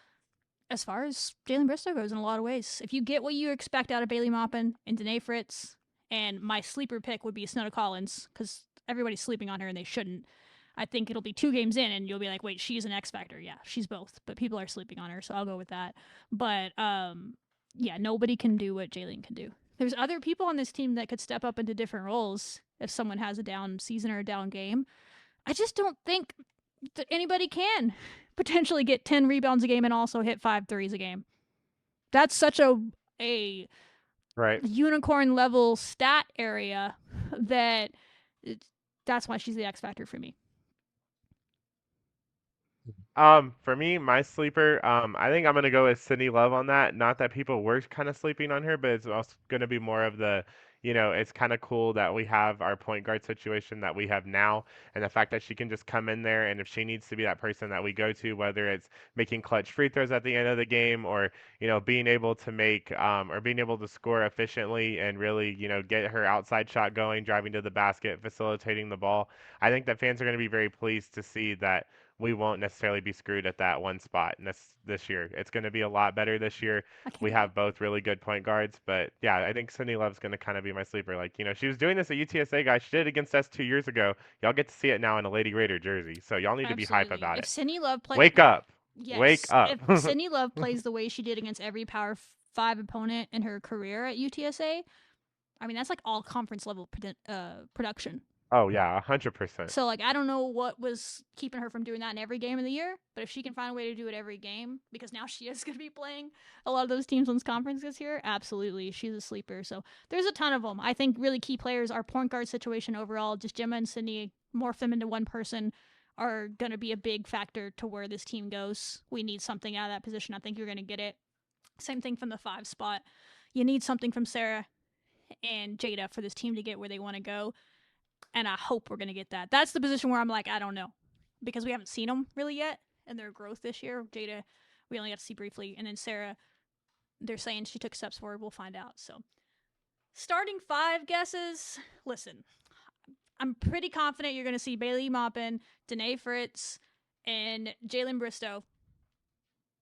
as far as Jalynn Bristow goes in a lot of ways. If you get what you expect out of Bailey Maupin and Denae Fritz, and my sleeper pick would be Snudda Collins, because everybody's sleeping on her and they shouldn't. I think it'll be 2 games in, and you'll be like, wait, she's an X factor. Yeah, she's both, but people are sleeping on her, so I'll go with that. But yeah, nobody can do what Jalynn can do. There's other people on this team that could step up into different roles if someone has a down season or a down game. I just don't think that anybody can potentially get 10 rebounds a game and also hit 5 threes a game. That's such a right. unicorn level stat area that's why she's the X factor for me. For me, my sleeper, I think I'm gonna go with Sidney Love on that. Not that people were kind of sleeping on her, but it's also gonna be more of the, it's kind of cool that we have our point guard situation that we have now, and the fact that she can just come in there, and if she needs to be that person that we go to, whether it's making clutch free throws at the end of the game, or being able to make, or being able to score efficiently and really, get her outside shot going, driving to the basket, facilitating the ball. I think that fans are gonna be very pleased to see that we won't necessarily be screwed at that one spot this year. It's going to be a lot better this year. We have both really good point guards, but yeah, I think Sidney Love's going to kind of be my sleeper. Like, she was doing this at UTSA, guys. She did it against us 2 years ago. Y'all get to see it now in a Lady Raider jersey, so y'all need to be hype about if it. Sidney Love Wake up. Yes, Wake up. If Sidney Love plays the way she did against every Power 5 opponent in her career at UTSA, I mean, that's like all conference level production. Oh, yeah, 100%. So, I don't know what was keeping her from doing that in every game of the year, but if she can find a way to do it every game, because now she is going to be playing a lot of those teams on conference this year, absolutely, she's a sleeper. So, there's a ton of them. I think really key players, our point guard situation overall, just Gemma and Sidney, morph them into one person, are going to be a big factor to where this team goes. We need something out of that position. I think you're going to get it. Same thing from the 5 spot. You need something from Sara and Jada for this team to get where they want to go. And I hope we're going to get that. That's the position where I'm like, I don't know. Because we haven't seen them really yet and their growth this year. Jada, we only got to see briefly. And then Sara, they're saying she took steps forward. We'll find out. So, starting 5 guesses. Listen, I'm pretty confident you're going to see Bailey Maupin, Denae Fritz, and Jalynn Bristow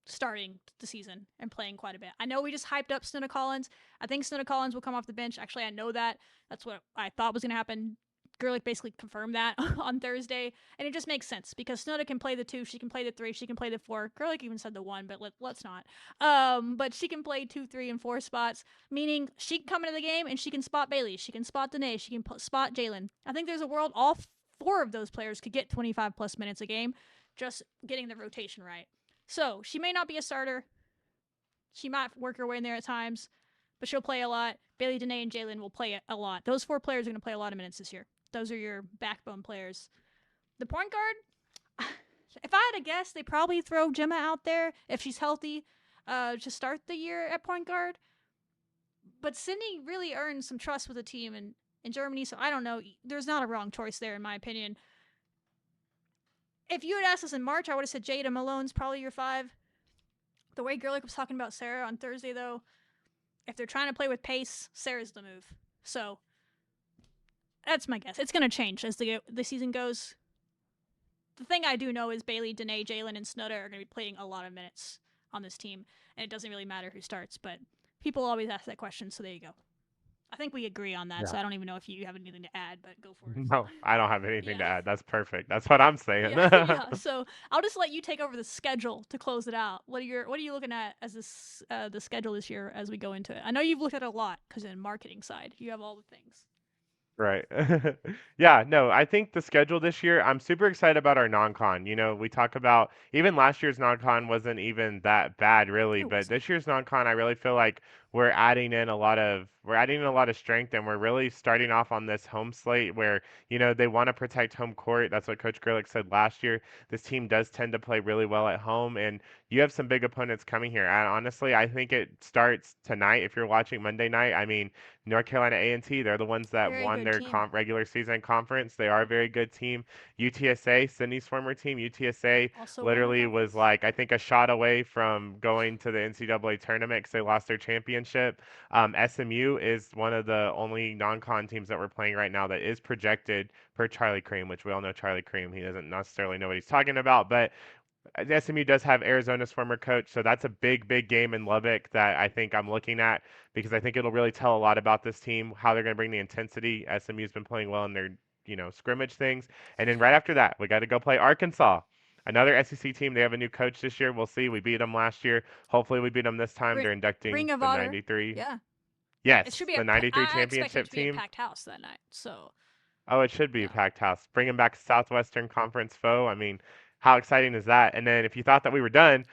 starting the season and playing quite a bit. I know we just hyped up Snudda Collins. I think Snudda Collins will come off the bench. Actually, I know that. That's what I thought was going to happen. Gerlich basically confirmed that on Thursday, and it just makes sense because Snudda can play the 2, she can play the 3, she can play the 4. Gerlich even said the 1, but let's not. But she can play 2, 3, and 4 spots, meaning she can come into the game and she can spot Bailey, she can spot Denae, she can spot Jalynn. I think there's a world all 4 of those players could get 25 plus minutes a game, just getting the rotation right. So she may not be a starter. She might work her way in there at times, but she'll play a lot. Bailey, Denae, and Jalynn will play a lot. Those 4 players are going to play a lot of minutes this year. Those are your backbone players. The point guard, if I had to guess, they probably throw Gemma out there if she's healthy to start the year at point guard. But Sidney really earned some trust with the team in Germany, so I don't know. There's not a wrong choice there, in my opinion. If you had asked us in March, I would have said Jada Malone's probably your 5. The way Gerlich was talking about Sara on Thursday, though, if they're trying to play with pace, Sara's the move. So that's my guess. It's going to change as the season goes. The thing I do know is Bailey, Denae, Jalynn, and Snudda are going to be playing a lot of minutes on this team, and it doesn't really matter who starts, but people always ask that question, so there you go. I think we agree on that, yeah. So I don't even know if you have anything to add, but go for it. No, I don't have anything to add. That's perfect. That's what I'm saying. Yeah. So I'll just let you take over the schedule to close it out. What are you looking at as the schedule this year as we go into it? I know you've looked at it a lot because in marketing side, you have all the things. Right. Yeah, no, I think the schedule this year, I'm super excited about our non-con. We talk about even last year's non-con wasn't even that bad really, but this year's non-con, I really feel like we're adding in a lot of strength, and we're really starting off on this home slate where, they want to protect home court. That's what Coach Gerlich said last year. This team does tend to play really well at home, and you have some big opponents coming here. And honestly, I think it starts tonight if you're watching Monday night. I mean, North Carolina A&T, they're the ones that won their regular season conference. They are a very good team. UTSA, Sydney's former team, UTSA also literally was like, I think, a shot away from going to the NCAA tournament because they lost their championship. SMU is one of the only non-con teams that we're playing right now that is projected per Charlie Cream, which we all know Charlie Cream. He doesn't necessarily know what he's talking about, but SMU does have Arizona's former coach, so that's a big, big game in Lubbock that I think I'm looking at because I think it'll really tell a lot about this team, how they're going to bring the intensity. SMU's been playing well in their scrimmage things. And then right after that, we got to go play Arkansas. Another SEC team. They have a new coach this year. We'll see. We beat them last year. Hopefully we beat them this time. They're inducting Ring of the Honor. 93. Yeah. Yes, It should be the 93 I expect it championship to be a team. packed house that night. So, Oh, it should be a yeah. packed house. Bringing back a Southwestern Conference foe. I mean, how exciting is that? And then if you thought that we were done,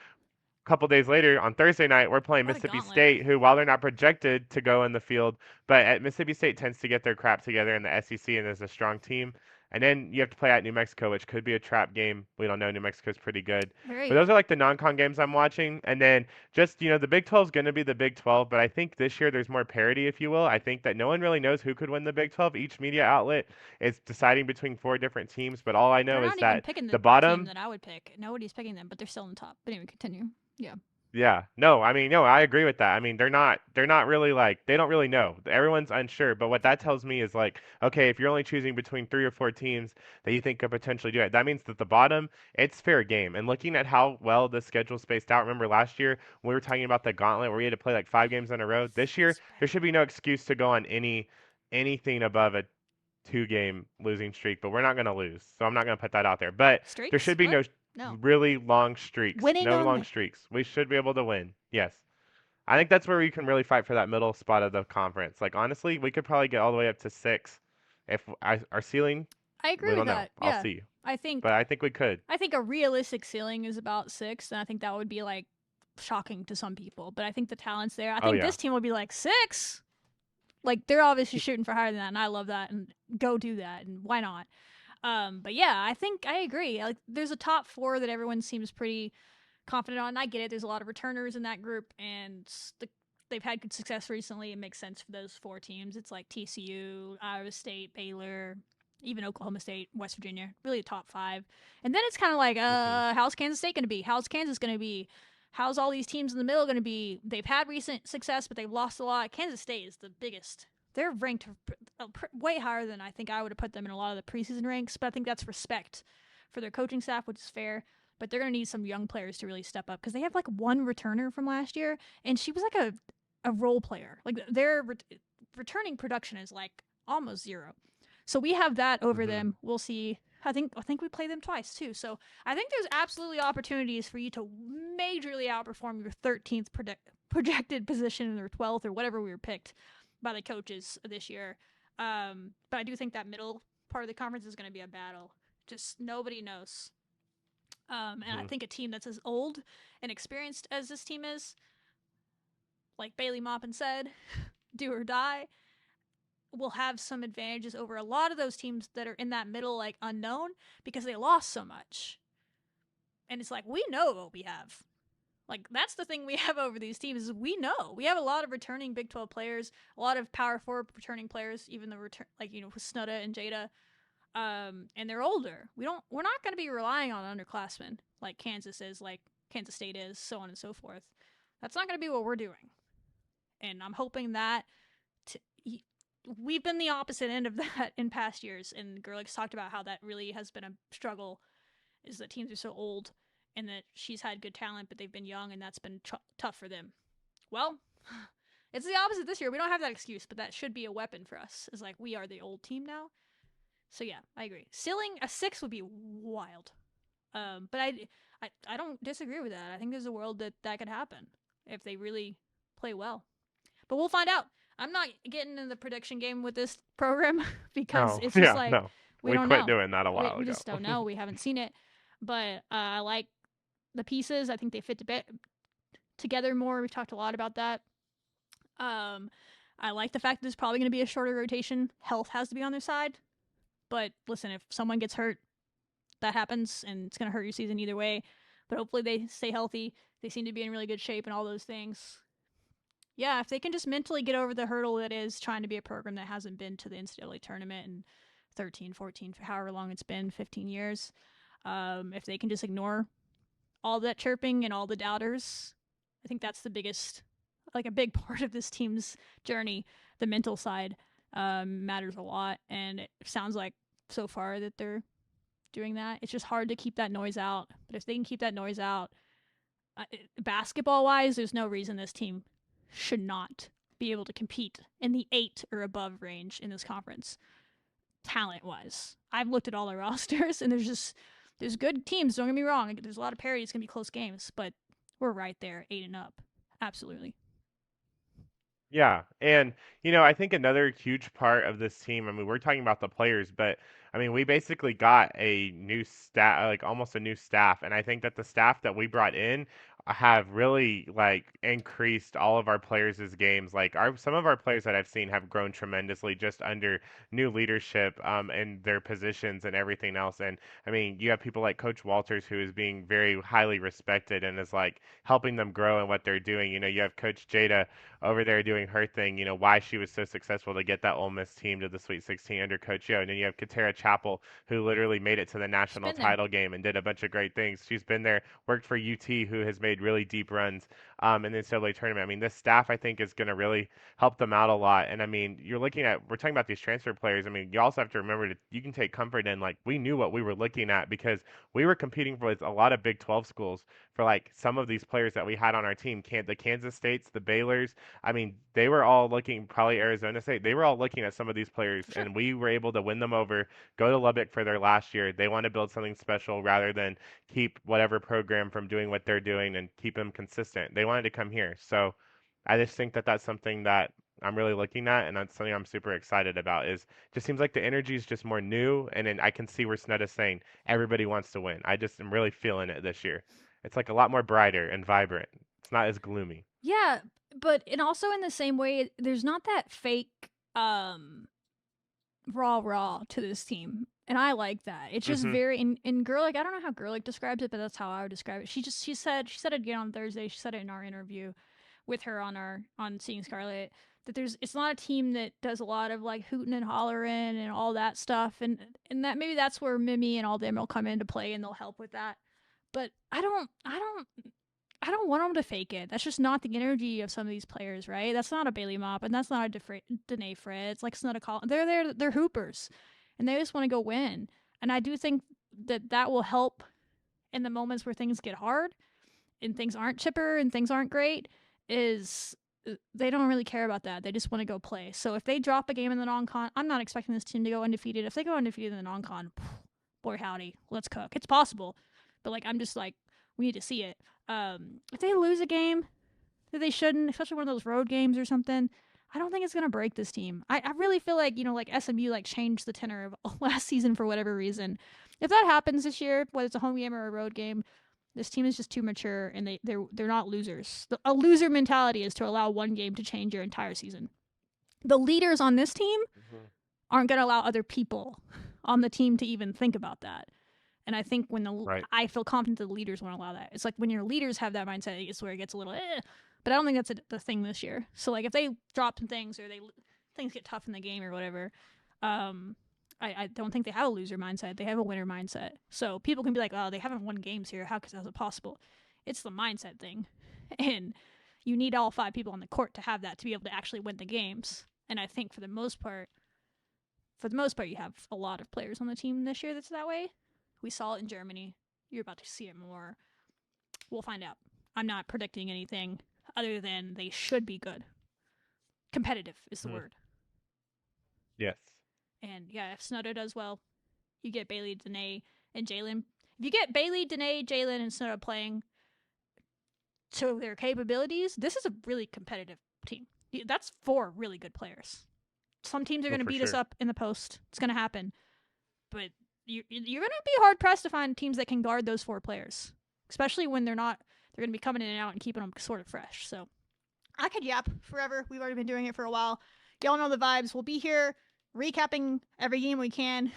couple days later on Thursday night, we're playing What a Mississippi gauntlet. State, who, while they're not projected to go in the field, but Mississippi State tends to get their crap together in the SEC and is a strong team. And then you have to play at New Mexico, which could be a trap game. We don't know. New Mexico's pretty good. Very But those are like the non-con games I'm watching. And then just, the Big 12 is going to be the Big 12, but I think this year there's more parity, if you will. I think that no one really knows who could win the Big 12. Each media outlet is deciding between 4 different teams, but all I They're know is not even that picking the the team bottom. that I would pick. Nobody's picking them, but they're still in the top. But anyway, continue. Yeah. Yeah, no, I mean, no, I agree with that. I mean, they're not really like, they don't really know. Everyone's unsure, but what that tells me is like, okay, if you're only choosing between 3 or 4 teams that you think could potentially do it, that means that the bottom, it's fair game. And looking at how well the schedule's spaced out, remember last year when we were talking about the gauntlet where we had to play like 5 games in a row? This year, there should be no excuse to go on anything above a 2-game losing streak, but we're not going to lose. So I'm not going to put that out there. But there Streaks? should be What? no No. really long streaks. Winning No long only. streaks. We should be able to win. Yes. I think that's where we can really fight for that middle spot of the conference. Like honestly, we could probably get all the way up to 6. If our ceiling, I agree we with don't know. that. I'll Yeah. see. I think But I think we could. a realistic ceiling is about 6, and I think that would be like shocking to some people. But I think the talent's there. I Oh, think yeah. this team would be like 6. Like they're obviously shooting for higher than that, and I love that. And go do that, and why not? But yeah, I think I agree. Like there's a top 4 that everyone seems pretty confident on. And I get it. There's a lot of returners in that group, and they've had good success recently. It makes sense for those 4 teams. It's like TCU, Iowa State, Baylor, even Oklahoma State, West Virginia, really the top 5. And then it's kind of like, how's Kansas State going to be? How's Kansas going to be? How's all these teams in the middle going to be? They've had recent success, but they've lost a lot. Kansas State is the biggest. They're ranked way higher than I think I would have put them in a lot of the preseason ranks, but I think that's respect for their coaching staff, which is fair. But they're going to need some young players to really step up because they have like 1 returner from last year, and she was like a role player. Like their returning production is like almost 0. So we have that over them. We'll see. I think we play them twice too. So I think there's absolutely opportunities for you to majorly outperform your 13th projected position or 12th or whatever we were picked by the coaches this year. But I do think that middle part of the conference is going to be a battle. Just nobody knows. And I think a team that's as old and experienced as this team is, like Bailey Maupin said, do or die, will have some advantages over a lot of those teams that are in that middle, like unknown, because they lost so much. And it's like, we know what we have. Like, that's the thing we have over these teams is we know. We have a lot of returning Big 12 players, a lot of power forward returning players, even the return, like, with Snudda and Jada. And they're older. We're not going to be relying on underclassmen like Kansas is, like Kansas State is, so on and so forth. That's not going to be what we're doing. And I'm hoping that we've been the opposite end of that in past years. And Gerlich's talked about how that really has been a struggle, is that teams are so old and that she's had good talent, but they've been young, and that's been tough for them. Well, it's the opposite this year. We don't have that excuse, but that should be a weapon for us. It's like, we are the old team now. So yeah, I agree. Ceiling a 6 would be wild. But I don't disagree with that. I think there's a world that could happen if they really play well. But we'll find out. I'm not getting in the prediction game with this program because it's just we don't quit know. doing that a while ago. We just don't know. We haven't seen it. But I like the pieces. I think they fit together more. We've talked a lot about that. I like the fact that there's probably going to be a shorter rotation. Health has to be on their side. But listen, if someone gets hurt, that happens, and it's going to hurt your season either way. But hopefully they stay healthy. They seem to be in really good shape and all those things. Yeah, if they can just mentally get over the hurdle that is trying to be a program that hasn't been to the NCAA tournament in 13, 14, however long it's been, 15 years. If they can just ignore all that chirping and all the doubters, I think that's the biggest, like a big part of this team's journey. The mental side matters a lot, and it sounds like so far that they're doing that. It's just hard to keep that noise out, but if they can keep that noise out, basketball-wise, there's no reason this team should not be able to compete in the 8 or above range in this conference. talent-wise. I've looked at all the rosters, and there's good teams. Don't get me wrong. There's a lot of parity. It's gonna be close games, but we're right there, 8 and up. Absolutely. Yeah, and I think another huge part of this team, I mean, we're talking about the players, but I mean, we basically got a new staff, like almost a new staff, and I think that the staff that we brought in have really like increased all of our players' games. Like some of our players that I've seen have grown tremendously just under new leadership in their positions and everything else. And I mean, you have people like Coach Walters who is being very highly respected and is like helping them grow in what they're doing. You have Coach Jada over there doing her thing, why she was so successful to get that Ole Miss team to the Sweet 16 under Coach Yo. And then you have Katera Chappell, who literally made it to the national title game and did a bunch of great things. She's been there, worked for UT, who has made really deep runs in the NCAA tournament. I mean, this staff, I think, is going to really help them out a lot. And I mean, we're talking about these transfer players. I mean, you also have to remember that you can take comfort in, like, we knew what we were looking at because we were competing with a lot of Big 12 schools for, like, some of these players that we had on our team. The Kansas States, the Baylors, I mean, they were all looking, probably Arizona State, they were all looking at some of these players, Sure. and we were able to win them over, go to Lubbock for their last year. They want to build something special rather than keep whatever program from doing what they're doing and keep them consistent. They wanted to come here. So I just think that that's something that I'm really looking at, and that's something I'm super excited about. Is just seems like the energy is just more new, and then I can see where Snudda's saying everybody wants to win. I just am really feeling it this year. It's like a lot more brighter and vibrant. It's not as gloomy. Yeah, but and also in the same way, there's not that fake raw to this team. And I like that. It's just very in Gerlich, I don't know how Gerlich describes it, but that's how I would describe it. She said it again on Thursday. She said it in our interview with her on Seeing Scarlet, that it's not a team that does a lot of like hooting and hollering and all that stuff, and that maybe that's where Mimi and all them will come into play and they'll help with that. But I don't want them to fake it. That's just not the energy of some of these players, right? That's not a Bailey Maupin, and that's not a Denae Fritz, like Snudda Collins. They're there, they're hoopers, and they just want to go win. And I do think that will help in the moments where things get hard and things aren't chipper and things aren't great, is they don't really care about that. They just want to go play. So if they drop a game in the non-con, I'm not expecting this team to go undefeated. If they go undefeated in the non-con, boy howdy, let's cook. It's possible. But like, I'm just like, we need to see it. If they lose a game that they shouldn't, especially one of those road games or something, I don't think it's gonna break this team. I really feel like like SMU like changed the tenor of last season for whatever reason. If that happens this year, whether it's a home game or a road game, this team is just too mature and they're not losers. A loser mentality is to allow one game to change your entire season. The leaders on this team aren't gonna allow other people on the team to even think about that. And I think I feel confident that the leaders won't allow that. It's like when your leaders have that mindset, it's where it gets a little But I don't think that's the thing this year. So like if they drop some things or things get tough in the game or whatever, I don't think they have a loser mindset. They have a winner mindset. So people can be like, oh, they haven't won games here. How is it possible? It's the mindset thing. And you need all 5 people on the court to have that to be able to actually win the games. And I think for the most part, you have a lot of players on the team this year that's that way. We saw it in Germany. You're about to see it more. We'll find out. I'm not predicting anything other than they should be good. Competitive is the word. Yes. And yeah, if Snudda does well, you get Bailey, Denae, and Jalynn. If you get Bailey, Denae, Jalynn, and Snudda playing to their capabilities, this is a really competitive team. That's 4 really good players. Some teams are going to beat us up in the post. It's going to happen. But you're going to be hard-pressed to find teams that can guard those 4 players, especially when they're going to be coming in and out and keeping them sort of fresh. So I could yap forever. We've already been doing it for a while. Y'all know the vibes. We'll be here recapping every game we can,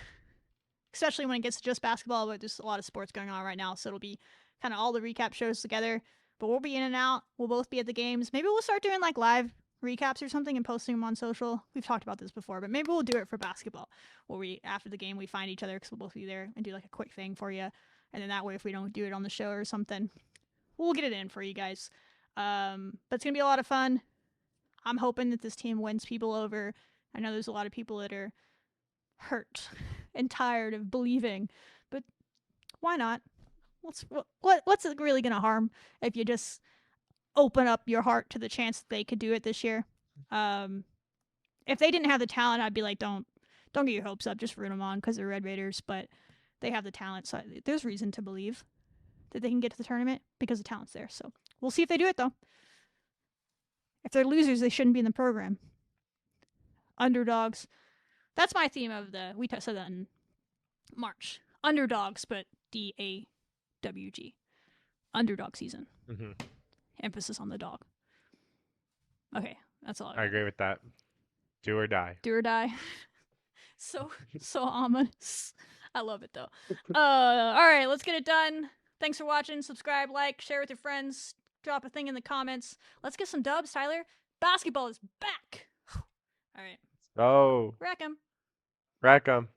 especially when it gets to just basketball, but there's a lot of sports going on right now, so it'll be kind of all the recap shows together. But we'll be in and out. We'll both be at the games. Maybe we'll start doing like live recaps or something and posting them on social. We've talked about this before, but maybe we'll do it for basketball, where after the game we find each other because we'll both be there and do like a quick thing for you. And then that way, if we don't do it on the show or something, we'll get it in for you guys. But it's going to be a lot of fun. I'm hoping that this team wins people over. I know there's a lot of people that are hurt and tired of believing, but why not? What's it really going to harm if you just open up your heart to the chance that they could do it this year? If they didn't have the talent, I'd be like, don't don't get your hopes up. Just root them on because they're Red Raiders, but they have the talent. So there's reason to believe that they can get to the tournament because the talent's there. So we'll see if they do it, though. If they're losers, they shouldn't be in the program. Underdogs. That's my theme of we said that in March. Underdogs, but DAWG. Underdog season. Mm-hmm. Emphasis on the dog. Okay, that's all. I agree with that. Do or die. Do or die. so ominous. I love it though. All right, let's get it done. Thanks for watching. Subscribe, like, share with your friends. Drop a thing in the comments. Let's get some dubs, Tyler. Basketball is back. All right. Oh. Rack 'em. Rack 'em.